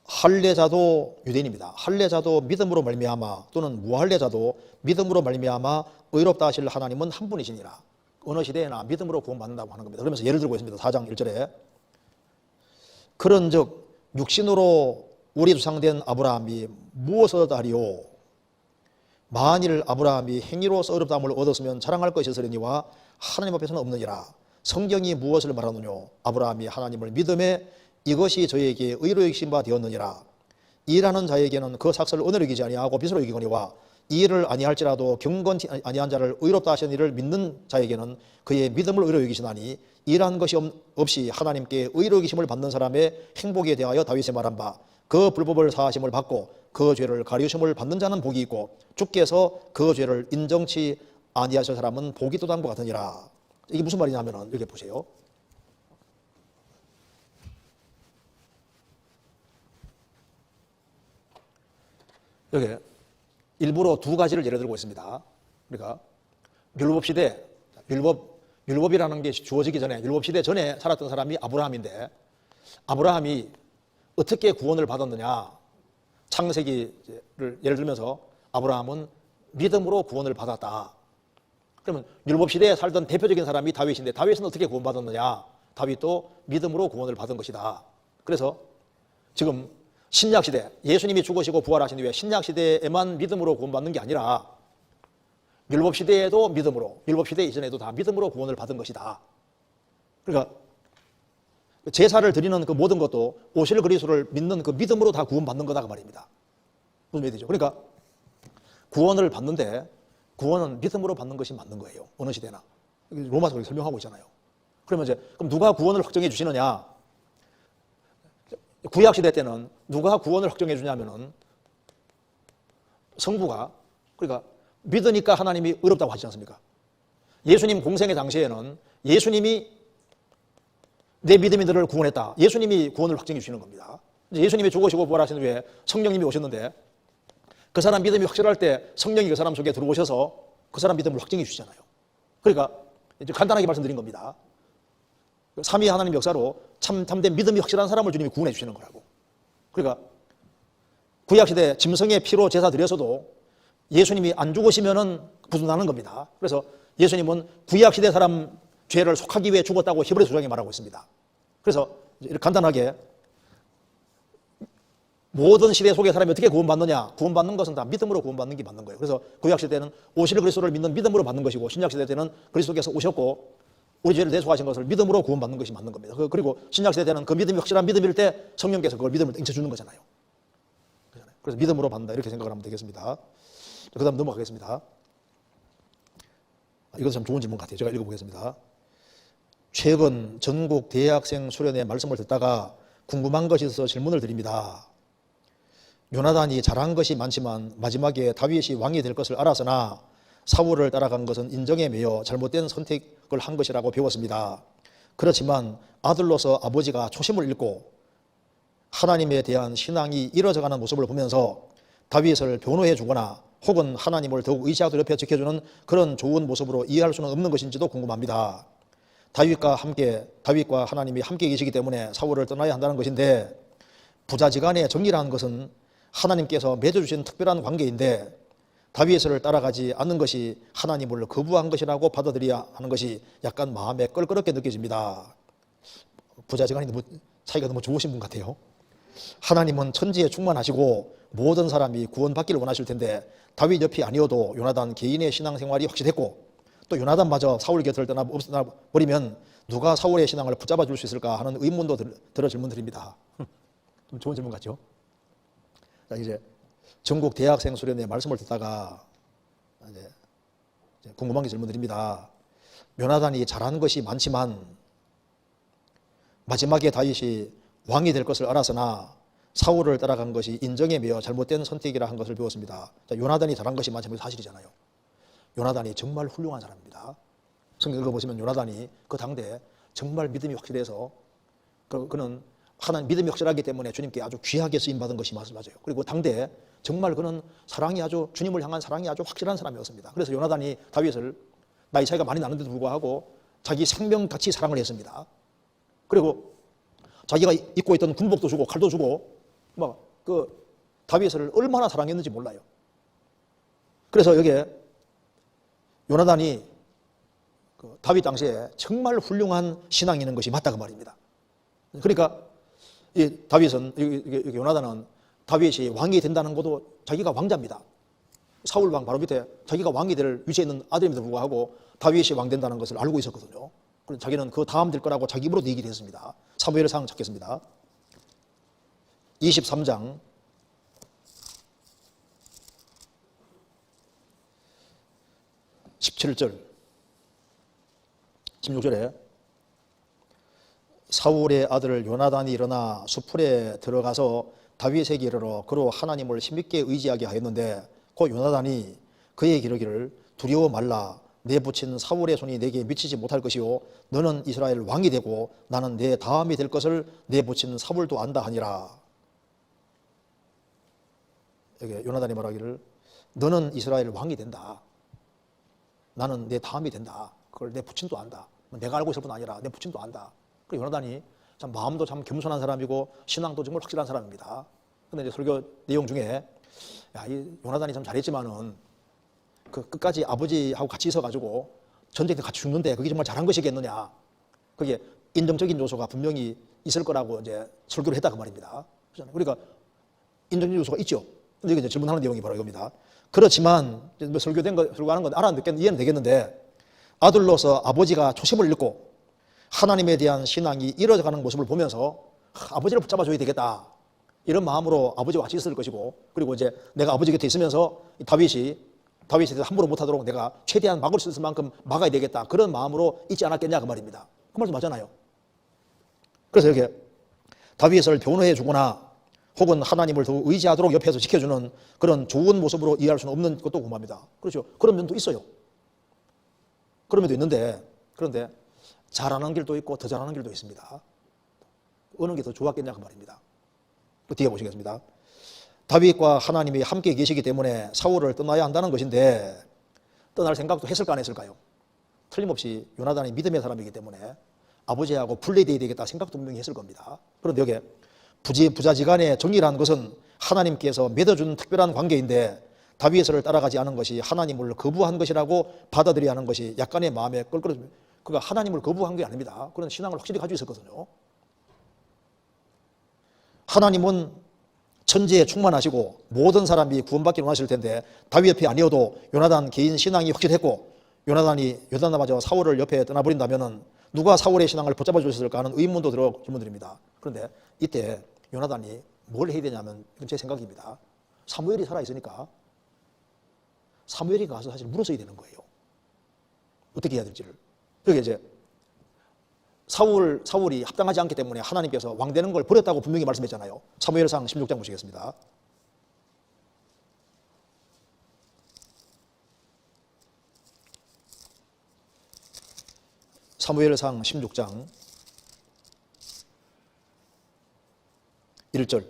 할례자도 유대인입니다. 할례자도 믿음으로 말미암아 또는 무할례자도 믿음으로 말미암아 의롭다 하실 하나님은 한 분이시니라. 어느 시대에나 믿음으로 구원받는다고 하는 겁니다. 그러면서 예를 들고 있습니다. 4장 1절에 그런즉 육신으로 우리 조상된 아브라함이 무엇을 얻으리요? 만일 아브라함이 행위로서 의롭다함을 얻었으면 자랑할 것이 있으려니와 하나님 앞에서는 없느니라. 성경이 무엇을 말하느뇨? 아브라함이 하나님을 믿음에 이것이 저에게 의로 여기신 바 되었느니라. 일하는 자에게는 그 삭슬을 은혜로 여기지 아니하고 빚으로 여기거니와 일을 아니할지라도 경건치 아니한 자를 의롭다 하시는 이를 믿는 자에게는 그의 믿음을 의로 여기시나니, 일한 것이 없이 하나님께 의로 여기심을 받는 사람의 행복에 대하여 다윗이 말한 바 그 불법을 사하심을 받고 그 죄를 가리우심을 받는 자는 복이 있고 주께서 그 죄를 인정치 아니하실 사람은 복이 또 당과 같으니라. 이게 무슨 말이냐면은 이렇게 보세요. 여기 일부러 두 가지를 예를 들고 있습니다. 그러니까 율법 시대, 율법이라는 게 주어지기 전에, 율법 시대 전에 살았던 사람이 아브라함인데, 아브라함이 어떻게 구원을 받았느냐? 창세기를 예를 들면서 아브라함은 믿음으로 구원을 받았다. 그러면 율법 시대에 살던 대표적인 사람이 다윗인데, 다윗은 어떻게 구원받았느냐? 다윗도 믿음으로 구원을 받은 것이다. 그래서 지금 신약 시대, 예수님이 죽으시고 부활하신 후에 신약 시대에만 믿음으로 구원받는 게 아니라 율법 시대에도 믿음으로, 율법 시대 이전에도 다 믿음으로 구원을 받은 것이다. 그러니까 제사를 드리는 그 모든 것도 오실 그리스도를 믿는 그 믿음으로 다 구원받는 거다 그 말입니다. 무슨 말이죠? 그러니까 구원을 받는데 구원은 믿음으로 받는 것이 맞는 거예요. 어느 시대나. 로마서 그렇게 설명하고 있잖아요. 그러면 이제 그럼 누가 구원을 확정해 주시느냐? 구약 시대 때는 누가 구원을 확정해 주냐면은 성부가, 그러니까 믿으니까 하나님이 의롭다고 하지 않습니까? 예수님 공생의 당시에는 예수님이 내 믿음이 너를 구원했다. 예수님이 구원을 확정해 주시는 겁니다. 예수님이 죽으시고 부활하신 후에 성령님이 오셨는데 그 사람 믿음이 확실할 때 성령이 그 사람 속에 들어오셔서 그 사람 믿음을 확정해 주시잖아요. 그러니까 이제 간단하게 말씀드린 겁니다. 삼위 하나님 역사로 참된 믿음이 확실한 사람을 주님이 구원해 주시는 거라고. 그러니까 구약시대 짐승의 피로 제사 드려서도 예수님이 안 죽으시면은 부순하는 겁니다. 그래서 예수님은 구약시대 사람 죄를 속하기 위해 죽었다고 히브리书장이 말하고 있습니다. 그래서 이렇게 간단하게 모든 시대 속의 사람이 어떻게 구원받느냐? 구원받는 것은 다 믿음으로 구원받는 게 맞는 거예요. 그래서 구약시대는 오실 그리스도를 믿는 믿음으로 받는 것이고, 신약시대 때는 그리스도께서 오셨고 우리 죄를 대속하신 것을 믿음으로 구원받는 것이 맞는 겁니다. 그리고 신약시대 때는 그 믿음이 확실한 믿음일 때 성령께서 그걸 믿음을 인쳐주는 거잖아요. 그래서 믿음으로 받는다, 이렇게 생각을 하면 되겠습니다. 그 다음 넘어가겠습니다. 이것은 참 좋은 질문 같아요. 제가 읽어보겠습니다. 최근 전국 대학생 수련회 말씀을 듣다가 궁금한 것이 있어서 질문을 드립니다. 요나단이 잘한 것이 많지만 마지막에 다윗이 왕이 될 것을 알았으나 사울을 따라간 것은 인정에 매여 잘못된 선택을 한 것이라고 배웠습니다. 그렇지만 아들로서 아버지가 초심을 잃고 하나님에 대한 신앙이 이뤄져가는 모습을 보면서 다윗을 변호해 주거나 혹은 하나님을 더욱 의지하도록 옆에 지켜주는 그런 좋은 모습으로 이해할 수는 없는 것인지도 궁금합니다. 다윗과 하나님이 함께 계시기 때문에 사울을 떠나야 한다는 것인데, 부자지간의 정의라는 것은 하나님께서 맺어주신 특별한 관계인데 다윗을 따라가지 않는 것이 하나님을 거부한 것이라고 받아들여야 하는 것이 약간 마음에 껄끄럽게 느껴집니다. 부자지간이 사이가 너무 좋으신 분 같아요. 하나님은 천지에 충만하시고 모든 사람이 구원받기를 원하실 텐데 다윗 옆이 아니어도 요나단 개인의 신앙생활이 확실했고, 또 요나단마저 사울 곁을 떠나버리면 누가 사울의 신앙을 붙잡아 줄 수 있을까 하는 의문도 들어 질문 드립니다. 좀 좋은 질문 같죠? 자, 이제 전국 대학생 수련회 말씀을 듣다가 이제 궁금한 게 질문 드립니다. 요나단이 잘한 것이 많지만 마지막에 다윗이 왕이 될 것을 알았으나 사울을 따라간 것이 인정에 매여 잘못된 선택이라 한 것을 배웠습니다. 자, 요나단이 잘한 것이 많지만 사실이잖아요. 요나단이 정말 훌륭한 사람입니다. 성경 읽어보시면 요나단이 그 당대에 정말 믿음이 확실해서 그는 하나님 믿음이 확실하기 때문에 주님께 아주 귀하게 쓰임받은 것이 맞아요. 그리고 당대에 정말 그는 주님을 향한 사랑이 아주 확실한 사람이었습니다. 그래서 요나단이 다윗을 나이 차이가 많이 나는데도 불구하고 자기 생명같이 사랑을 했습니다. 그리고 자기가 입고 있던 군복도 주고 칼도 주고 다윗을 얼마나 사랑했는지 몰라요. 그래서 여기에 요나단이 다윗 당시에 정말 훌륭한 신앙이 있는 것이 맞다 그 말입니다. 그러니까 이 다윗은, 요나단은 다윗이 왕이 된다는 것도 자기가 왕자입니다. 사울 왕 바로 밑에 자기가 왕이 될 위치에 있는 아들임에도 불구하고 다윗이 왕 된다는 것을 알고 있었거든요. 그래서 자기는 그 다음 될 거라고 자기 입으로도 얘기를 했습니다. 사무엘상 찾겠습니다. 23장 17절 16절에 사울의 아들 요나단이 일어나 수풀에 들어가서 다윗에게 이르러 그로 하나님을 힘있게 의지하게 하였는데, 곧 요나단이 그에게 이르기를 두려워 말라. 내 붙인 사울의 손이 내게 미치지 못할 것이요 너는 이스라엘 왕이 되고 나는 내 다음이 될 것을 내 붙인 사울도 안다 하니라. 여기 요나단이 말하기를 너는 이스라엘 왕이 된다. 나는 내 다음이 된다. 그걸 내 부친도 안다. 내가 알고 있을 뿐 아니라 내 부친도 안다. 그리고 요나단이 참 마음도 참 겸손한 사람이고 신앙도 정말 확실한 사람입니다. 근데 이제 설교 내용 중에 이 요나단이 참 잘했지만은 그 끝까지 아버지하고 같이 있어가지고 전쟁 때 같이 죽는데 그게 정말 잘한 것이겠느냐. 그게 인정적인 요소가 분명히 있을 거라고 이제 설교를 했다 그 말입니다. 그러니까 인정적인 요소가 있죠. 근데 이제 질문하는 내용이 바로 이겁니다. 그렇지만 설교하는 건 이해는 되겠는데 아들로서 아버지가 초심을 잃고 하나님에 대한 신앙이 이뤄져가는 모습을 보면서 아버지를 붙잡아줘야 되겠다. 이런 마음으로 아버지와 같이 있을 것이고, 그리고 이제 내가 아버지 곁에 있으면서 다윗에 대해서 함부로 못하도록 내가 최대한 막을 수 있을 만큼 막아야 되겠다. 그런 마음으로 있지 않았겠냐 그 말입니다. 그 말도 맞잖아요. 그래서 이렇게 다윗을 변호해 주거나 혹은 하나님을 더 의지하도록 옆에서 지켜주는 그런 좋은 모습으로 이해할 수는 없는 것도 궁금합니다. 그렇죠. 그런 면도 있어요. 그런 면도 있는데, 그런데 잘하는 길도 있고 더 잘하는 길도 있습니다. 어느 게 더 좋았겠냐 그 말입니다. 뒤에 보시겠습니다. 다윗과 하나님이 함께 계시기 때문에 사울을 떠나야 한다는 것인데 떠날 생각도 했을까 안 했을까요? 틀림없이 요나단이 믿음의 사람이기 때문에 아버지하고 분리되어야 되겠다 생각도 분명히 했을 겁니다. 그런데 여기에 부자지간의 정의라는 것은 하나님께서 맺어준 특별한 관계인데 다윗을 따라가지 않은 것이 하나님을 거부한 것이라고 받아들여야 하는 것이 약간의 마음에 그가 하나님을 거부한 게 아닙니다. 그런 신앙을 확실히 가지고 있었거든요. 하나님은 천지에 충만하시고 모든 사람이 구원받기를 원하실 텐데 다윗 옆에 아니어도 요나단 개인 신앙이 확실했고 요나단이 요단나마저 사울을 옆에 떠나버린다면 누가 사울의 신앙을 붙잡아 주셨을까 하는 의문도 들어 질문드립니다. 그런데 이때 요나단이 뭘 해야 되냐면 이건 제 생각입니다. 사무엘이 살아있으니까 사무엘이 가서 사실 물어서야 되는 거예요. 어떻게 해야 될지를. 그게 이제 사울이 합당하지 않기 때문에 하나님께서 왕 되는 걸 버렸다고 분명히 말씀했잖아요. 사무엘상 16장 보시겠습니다. 사무엘상 16장 1절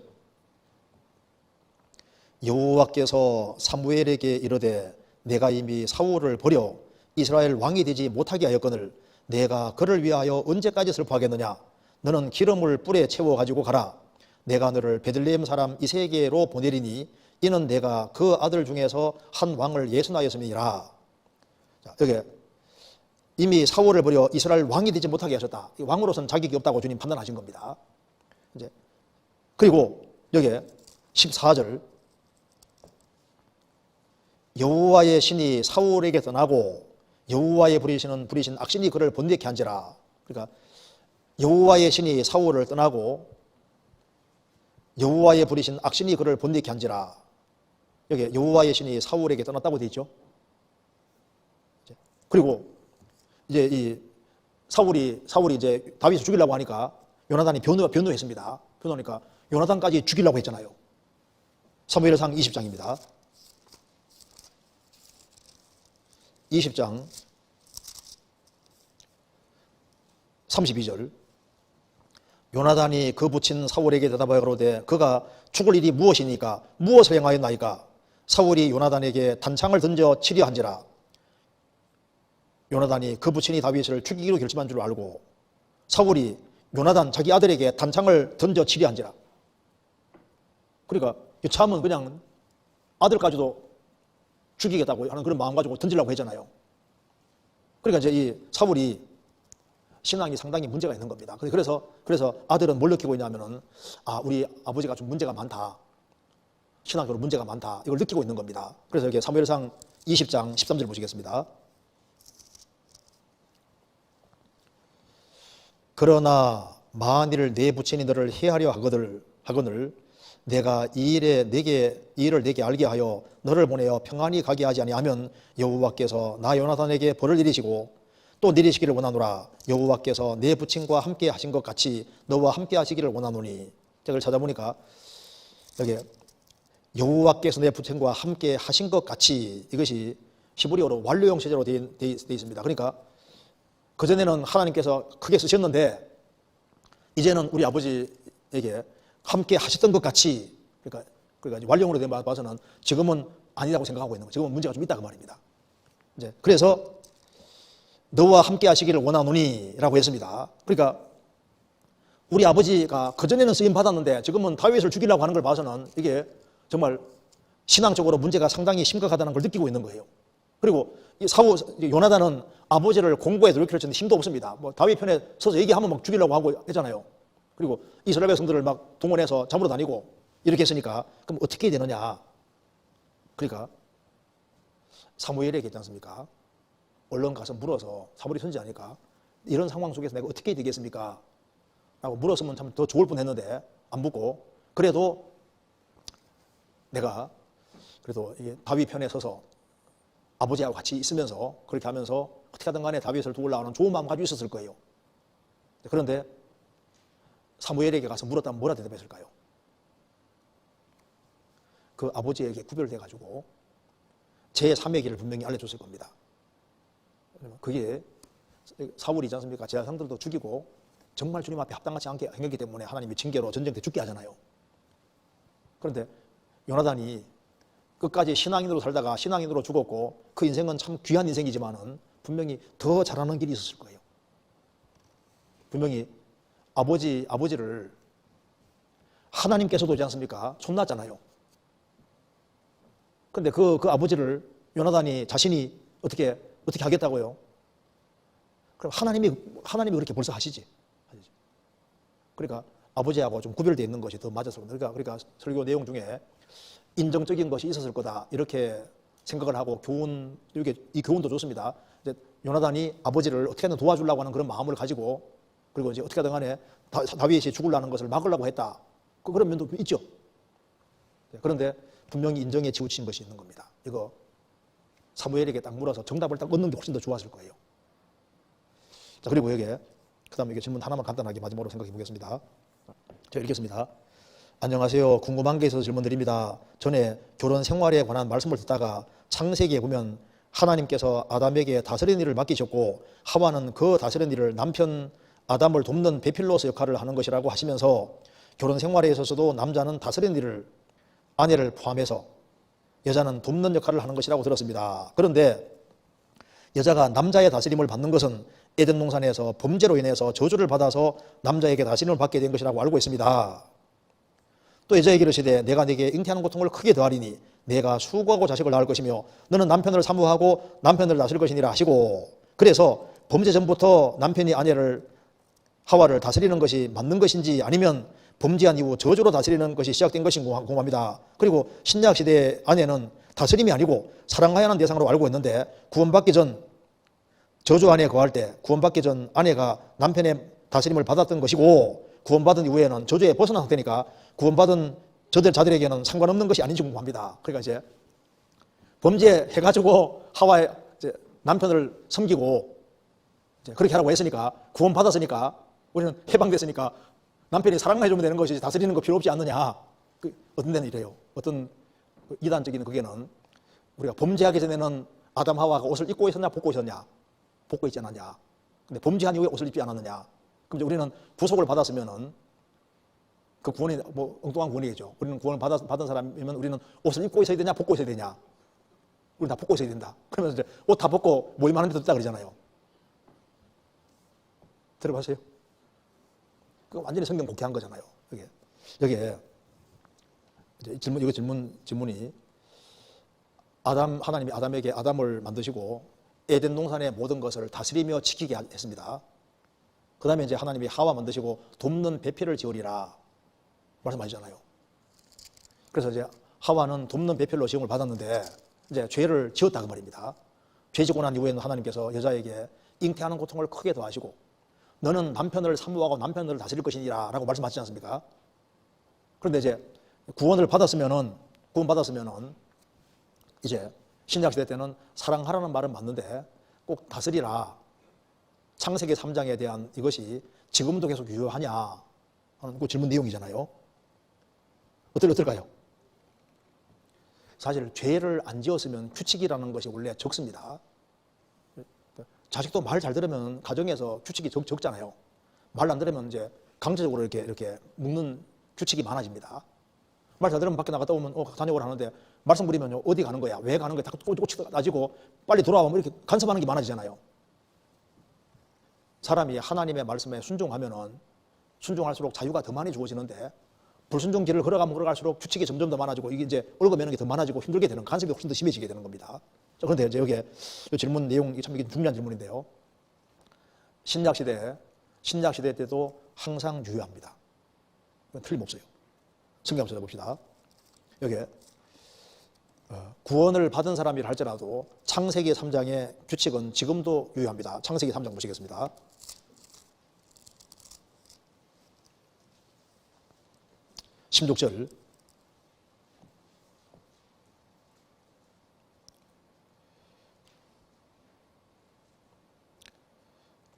여호와께서 사무엘에게 이르되 내가 이미 사울을 버려 이스라엘 왕이 되지 못하게 하였거늘 내가 그를 위하여 언제까지 슬퍼하겠느냐. 너는 기름을 뿔에 채워 가지고 가라. 내가 너를 베들레헴 사람 이새에게로 보내리니 이는 내가 그 아들 중에서 한 왕을 예순하였음이니라. 자, 여기 이미 사울을 버려 이스라엘 왕이 되지 못하게 하셨다. 왕으로서는 자격이 없다고 주님 판단하신 겁니다. 이제 그리고 여기 14절 여호와의 신이 사울에게 떠나고 여호와의 부리신 악신이 그를 번뇌케 한지라. 그러니까 여호와의 신이 사울을 떠나고 여호와의 부리신 악신이 그를 번뇌케 한지라. 여기 여호와의 신이 사울에게 떠났다고 되어 있죠. 그리고 이제 이 사울이 이제 다윗을 죽이려고 하니까 요나단이 변호했습니다. 변호하니까 요나단까지 죽이려고 했잖아요. 사무엘상 20장입니다. 20장 32절 요나단이 그 붙인 사울에게 대답하여 가로되 그가 죽을 일이 무엇이니까 무엇을 행하였나이까. 사울이 요나단에게 단창을 던져 치려 한지라. 요나단이 그 부친이 다윗을 죽이기로 결심한 줄 알고 사울이 요나단 자기 아들에게 단창을 던져 치려 한지라. 그러니까 참은 그냥 아들까지도 죽이겠다고 하는 그런 마음 가지고 던지려고 했잖아요. 그러니까 이제 이 사울이 신앙이 상당히 문제가 있는 겁니다. 그래서 아들은 뭘 느끼고 있냐면은 우리 아버지가 좀 문제가 많다. 신앙적으로 문제가 많다. 이걸 느끼고 있는 겁니다. 그래서 여기 사무엘상 20장 13절 보시겠습니다. 그러나 만일 내 부친이 너를 해하려 하거늘 내가 이 일을 내게 알게 하여 너를 보내어 평안히 가게 하지 아니하면 여호와께서 나 요나단에게 벌을 내리시고 또 내리시기를 원하노라. 여호와께서 내 부친과 함께 하신 것 같이 너와 함께 하시기를 원하노니. 제가 찾아보니까 여기 여호와께서 내 부친과 함께 하신 것 같이 이것이 히브리어로 완료형 체제로 되어 있습니다. 그러니까 그전에는 하나님께서 크게 쓰셨는데 이제는 우리 아버지에게 함께 하셨던 것 같이 그러니까 완료형으로 된 봐서는 지금은 아니라고 생각하고 있는 거예요. 지금은 문제가 좀 있다 그 말입니다. 이제 그래서 너와 함께 하시기를 원하노니 라고 했습니다. 그러니까 우리 아버지가 그전에는 쓰임 받았는데 지금은 다윗을 죽이려고 하는 걸 봐서는 이게 정말 신앙적으로 문제가 상당히 심각하다는 걸 느끼고 있는 거예요. 그리고 요나단은 아버지를 공고에 노력할 수 있는 힘도 없습니다. 뭐 다윗 편에 서서 얘기하면 막 죽이려고 하고 했잖아요. 그리고 이스라엘 백성들을 막 동원해서 잡으러 다니고 이렇게 했으니까 그럼 어떻게 해야 되느냐. 그러니까 사무엘에게 있지 않습니까? 얼른 가서 물어서 사무엘이 선지자니까 이런 상황 속에서 내가 어떻게 해야 되겠습니까? 라고 물었으면 참 더 좋을 뻔했는데 안 묻고 그래도 내가 그래도 다윗 편에 서서 아버지하고 같이 있으면서 그렇게 하면서 어떻게 하든 간에 다윗을 도우려고 하는 좋은 마음 가지고 있었을 거예요. 그런데 사무엘에게 가서 물었다면 뭐라 대답했을까요? 그 아버지에게 구별돼 가지고 제3의 길을 분명히 알려줬을 겁니다. 그게 사울이지 않습니까? 제사장들도 죽이고 정말 주님 앞에 합당하지 않게 행했기 때문에 하나님이 징계로 전쟁 때 죽게 하잖아요. 그런데 요나단이 끝까지 신앙인으로 살다가 신앙인으로 죽었고 그 인생은 참 귀한 인생이지만은 분명히 더 잘하는 길이 있었을 거예요. 분명히 아버지를 하나님께서도 오지 않습니까? 손났잖아요. 근데 그 아버지를 요나단이 자신이 어떻게 하겠다고요? 그럼 하나님이 그렇게 벌써 하시지. 그러니까 아버지하고 좀 구별되어 있는 것이 더 맞았을 겁니다. 그러니까 설교 내용 중에 인정적인 것이 있었을 거다 이렇게 생각을 하고 이 교훈도 좋습니다. 이제 요나단이 아버지를 어떻게든 도와주려고 하는 그런 마음을 가지고 그리고 이제 어떻게든 간에 다윗이 죽으려는 것을 막으려고 했다. 그런 면도 있죠. 그런데 분명히 인정에 치우친 것이 있는 겁니다. 이거 사무엘에게 딱 물어서 정답을 딱 얻는 게 훨씬 더 좋았을 거예요. 자, 그리고 여기에 그다음에 이게 질문 하나만 간단하게 마지막으로 생각해 보겠습니다. 제가 읽겠습니다. 안녕하세요. 궁금한 게 있어서 질문드립니다. 전에 결혼 생활에 관한 말씀을 듣다가 창세기에 보면 하나님께서 아담에게 다스리는 일을 맡기셨고 하와는 그 다스리는 일을 남편 아담을 돕는 배필로서 역할을 하는 것이라고 하시면서 결혼 생활에 있어서도 남자는 다스리는 일을 아내를 포함해서 여자는 돕는 역할을 하는 것이라고 들었습니다. 그런데 여자가 남자의 다스림을 받는 것은 에덴 동산에서 범죄로 인해서 저주를 받아서 남자에게 다스림을 받게 된 것이라고 알고 있습니다. 또 여자에게 이르시되 내가 네게 잉태하는 고통을 크게 더하리니 내가 수고하고 자식을 낳을 것이며 너는 남편을 사모하고 남편을 다스릴 것이니라 하시고 그래서 범죄 전부터 남편이 아내를 하와를 다스리는 것이 맞는 것인지 아니면 범죄한 이후 저주로 다스리는 것이 시작된 것인지 궁금합니다. 그리고 신약 시대의 아내는 다스림이 아니고 사랑해야 하는 대상으로 알고 있는데 구원받기 전 저주 안에 거할 때 구원받기 전 아내가 남편의 다스림을 받았던 것이고 구원받은 이후에는 저주에 벗어난 상태니까 구원받은 자들에게는 상관없는 것이 아닌지 궁금합니다. 그러니까 이제 범죄해가지고 하와의 남편을 섬기고 그렇게 하라고 했으니까 구원받았으니까 우리는 해방됐으니까 남편이 사랑해주면 되는 것이지 다스리는 거 필요 없지 않느냐. 어떤 데는 이래요. 어떤 이단적인 그게는 우리가 범죄하기 전에는 아담 하와가 옷을 입고 있었냐 벗고 있었냐. 벗고 있지 않았냐. 근데 범죄한 이후에 옷을 입지 않았느냐. 그럼 이제 우리는 구속을 받았으면은 그 구원이 뭐 엉뚱한 구원이겠죠. 우리는 구원을 받은 사람이면 우리는 옷을 입고 있어야 되냐 벗고 있어야 되냐. 우리는 다 벗고 있어야 된다. 그러면서 이제 옷 다 벗고 모임하는 데 듣다 그러잖아요. 들어봤어요? 그거 완전히 성경 복귀한 거잖아요. 여기에 이제 질문이 하나님이 아담에게 아담을 만드시고 에덴 동산의 모든 것을 다스리며 지키게 했습니다. 그 다음에 이제 하나님이 하와 만드시고 돕는 배필을 지으리라 말씀하시잖아요. 그래서 이제 하와는 돕는 배필로 지음을 받았는데 이제 죄를 지었다 그 말입니다. 죄 지고 난 이후에는 하나님께서 여자에게 잉태하는 고통을 크게 더하시고 너는 남편을 사모하고 남편을 다스릴 것이니라 라고 말씀하시지 않습니까? 그런데 이제 구원을 받았으면은 이제 신약시대 때는 사랑하라는 말은 맞는데 꼭 다스리라. 창세기 3장에 대한 이것이 지금도 계속 유효하냐 하는 그 질문 내용이잖아요. 어떨까요? 사실 죄를 안 지었으면 규칙이라는 것이 원래 적습니다. 자식도 말 잘 들으면 가정에서 규칙이 적잖아요. 말 안 들으면 이제 강제적으로 이렇게 묶는 규칙이 많아집니다. 말 잘 들으면 밖에 나갔다 오면 다녀오라 하는데 말씀 부리면 어디 가는 거야? 왜 가는 거야? 다 꼬치가 따지고 빨리 돌아오면 이렇게 간섭하는 게 많아지잖아요. 사람이 하나님의 말씀에 순종할수록 자유가 더 많이 주어지는데 불순종 길을 걸어가면 걸어갈수록 규칙이 점점 더 많아지고 이게 이제 얽어매는 게 더 많아지고 힘들게 되는 간섭이 훨씬 더 심해지게 되는 겁니다. 그런데 이제 여기에 이 질문 내용이 참 중요한 질문인데요. 신약 시대 때도 항상 유효합니다. 이건 틀림없어요. 성경 한번 찾아봅시다. 여기에 구원을 받은 사람이라 할지라도 창세기 3장의 규칙은 지금도 유효합니다. 창세기 3장 보시겠습니다. (16절)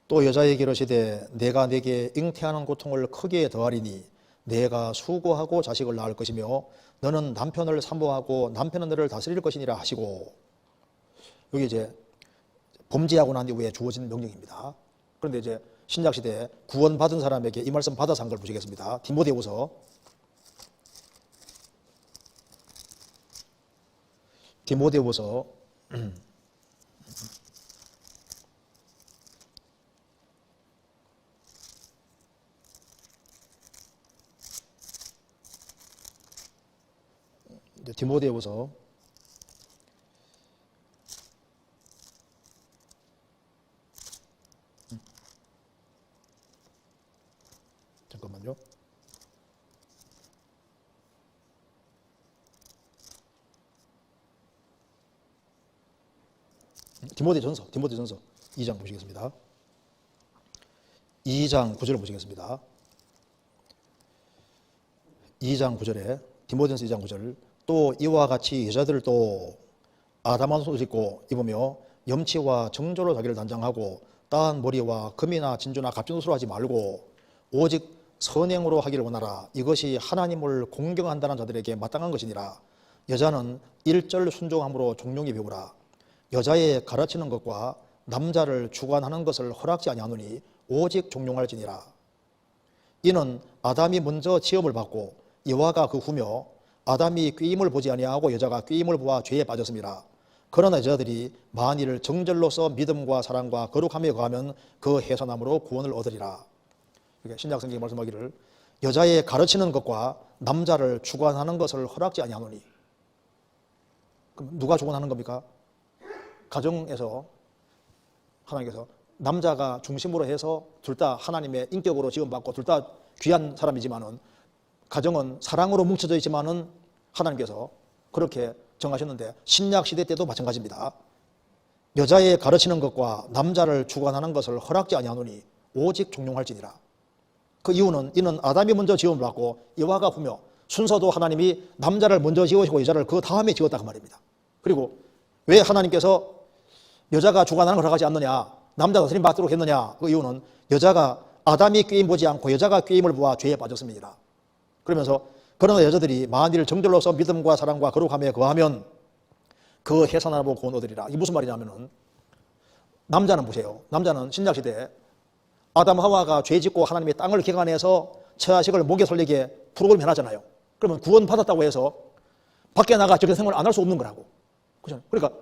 또 여자에게 이르시되 내가 네게 잉태하는 고통을 크게 더하리니 내가 수고하고 자식을 낳을 것이며 너는 남편을 사모하고 남편은 너를 다스릴 것이니라 하시고 여기 이제 범죄하고 난 이후에 주어진 명령입니다. 그런데 이제 신약시대에 구원받은 사람에게 이 말씀 받아서 한 걸 보시겠습니다. 디모데후서 디모데전서 2장 보시겠습니다. 2장 9절 보시겠습니다. 2장 9절에 디모데전서 2장 9절 또 이와 같이 여자들도 아담한 옷을 입고 입으며 염치와 정조로 자기를 단장하고 따은 머리와 금이나 진주나 값진 옷으로 하지 말고 오직 선행으로 하기를 원하라. 이것이 하나님을 공경한다는 자들에게 마땅한 것이니라. 여자는 일절 순종함으로 종용히 배우라. 여자의 가르치는 것과 남자를 주관하는 것을 허락지 아니하노니 오직 종용할지니라. 이는 아담이 먼저 지음을 받고 여호와가 그 후며 아담이 꾀임을 보지 아니하고 여자가 꾀임을 보아 죄에 빠졌습니다. 그러나 여자들이 만일 정절로서 믿음과 사랑과 거룩함에 거하면 그 해산함으로 구원을 얻으리라. 신약성경이 말씀하기를 여자의 가르치는 것과 남자를 주관하는 것을 허락지 아니하노니. 그럼 누가 주관하는 겁니까? 가정에서 하나님께서 남자가 중심으로 해서 둘 다 하나님의 인격으로 지음받고 둘 다 귀한 사람이지만은 가정은 사랑으로 뭉쳐져 있지만은 하나님께서 그렇게 정하셨는데 신약 시대 때도 마찬가지입니다. 여자의 가르치는 것과 남자를 주관하는 것을 허락지 아니하노니 오직 종용할지니라. 그 이유는 이는 아담이 먼저 지음을 받고 여호와가 후며 순서도 하나님이 남자를 먼저 지으시고 여자를 그 다음에 지었다 그 말입니다. 그리고 왜 하나님께서 여자가 주관하는 걸 허락하지 않느냐, 남자가 다스림 받도록 했느냐, 그 이유는 여자가 아담이 꾀임 보지 않고 여자가 꾀임을 보아 죄에 빠졌습니다. 그러면서 그러나 여자들이 만일 정절로서 믿음과 사랑과 거룩함에 거하면 그 해산하고 구원 얻으리라. 이게 무슨 말이냐면은 남자는 보세요. 남자는 신약시대에 아담 하와가 죄 짓고 하나님의 땅을 개간해서 처자식을 목에 설리게 프로그램 해놨잖아요. 그러면 구원 받았다고 해서 밖에 나가 저렇게 생활을 안 할 수 없는 거라고. 그죠? 그러니까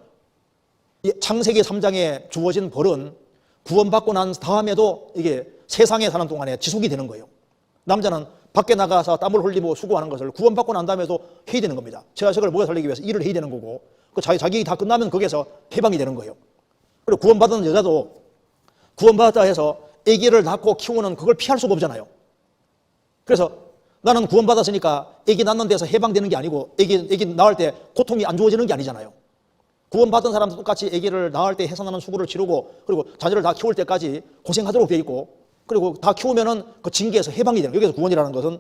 창세기 3장에 주어진 벌은 구원받고 난 다음에도 이게 세상에 사는 동안에 지속이 되는 거예요. 남자는 밖에 나가서 땀을 흘리고 수고하는 것을 구원받고 난 다음에도 해야 되는 겁니다. 처자식을 목에 살리기 위해서 일을 해야 되는 거고 자기 일이 다 끝나면 거기에서 해방이 되는 거예요. 그리고 구원받은 여자도 구원받았다 해서 아기를 낳고 키우는 그걸 피할 수가 없잖아요. 그래서 나는 구원받았으니까 아기 낳는 데서 해방되는 게 아니고 아기 낳을 때 고통이 안 주어지는 게 아니잖아요. 구원받은 사람도 똑같이 아기를 낳을 때 해산하는 수고를 치르고 그리고 자녀를 다 키울 때까지 고생하도록 되어 있고 그리고 다 키우면은 그 징계에서 해방이 되는 거예요. 여기서 구원이라는 것은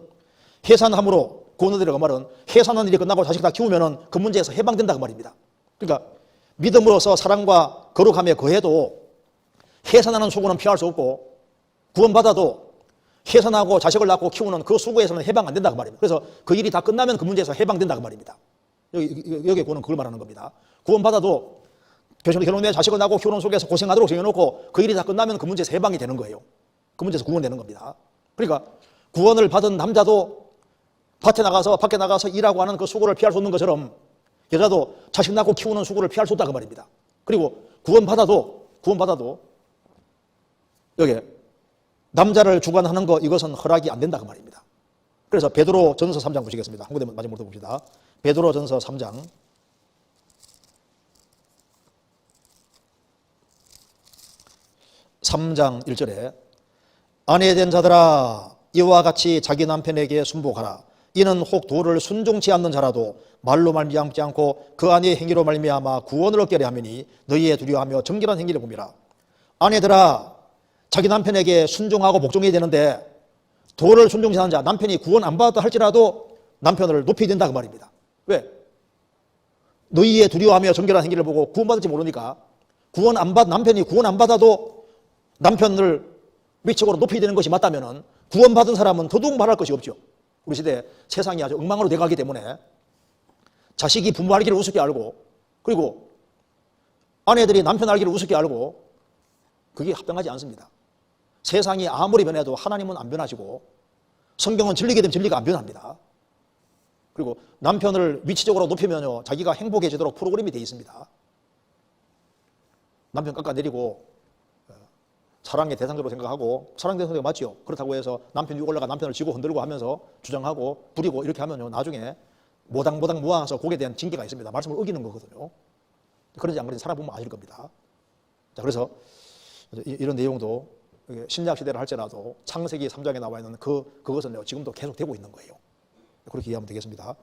해산함으로 구원 얻으려고 말은 해산하는 일이 끝나고 자식 다 키우면은 그 문제에서 해방된다 그 말입니다. 그러니까 믿음으로서 사랑과 거룩함에 거해도 해산하는 수고는 피할 수 없고 구원받아도 해산하고 자식을 낳고 키우는 그 수고에서는 해방 안 된다 그 말입니다. 그래서 그 일이 다 끝나면 그 문제에서 해방된다 그 말입니다. 여기 구원은 그걸 말하는 겁니다. 구원받아도 결혼해 자식을 낳고 키우는 속에서 고생하도록 정해놓고 그 일이 다 끝나면 그 문제에서 해방이 되는 거예요. 그 문제에서 구원되는 겁니다. 그러니까 구원을 받은 남자도 밖에 나가서 일하고 하는 그 수고를 피할 수 없는 것처럼 여자도 자식 낳고 키우는 수고를 피할 수 없다 그 말입니다. 그리고 구원받아도 여기 남자를 주관하는 거 이것은 허락이 안 된다 그 말입니다. 그래서 베드로 전서 3장 보시겠습니다. 한 군데 마지막으로 봅시다. 베드로 전서 3장 1절에 아내된 자들아 이와 같이 자기 남편에게 순복하라. 이는 혹 도를 순종치 않는 자라도 말로 말미암지 않고 그 아내의 행위로 말미암아 구원을 얻게 하매니 너희의 두려워하며 정결한 행위를 봅니다. 아내들아 자기 남편에게 순종하고 복종해야 되는데 도를 순종치 않는 자, 남편이 구원 안 받았다 할지라도 남편을 높여야 된다 그 말입니다. 왜? 너희의 두려워하며 정결한 행위를 보고 구원받을지 모르니까 남편이 구원 안 받아도 남편을 위축으로 높여야 되는 것이 맞다면 구원받은 사람은 더더욱 말할 것이 없죠. 우리 시대에 세상이 아주 엉망으로 돼가기 때문에 자식이 부모 알기를 우습게 알고 그리고 아내들이 남편 알기를 우습게 알고 그게 합당하지 않습니다. 세상이 아무리 변해도 하나님은 안 변하시고 성경은 진리게 되면 진리가 안 변합니다. 그리고 남편을 위치적으로 높이면요 자기가 행복해지도록 프로그램이 되어 있습니다. 남편 깎아내리고 사랑의 대상자로 생각하고 사랑의 대상자가 맞죠. 그렇다고 해서 남편 위로 올라가 남편을 쥐고 흔들고 하면서 주장하고 부리고 이렇게 하면요 나중에 모닥모닥 모아서 곡에 대한 징계가 있습니다. 말씀을 어기는 거거든요. 그런지 안 그런지 살아보면 아실 겁니다. 자, 그래서 이런 내용도 신약 시대를 할지라도 창세기 3장에 나와 있는 그것은 지금도 계속 되고 있는 거예요. 그렇게 이해하면 되겠습니다.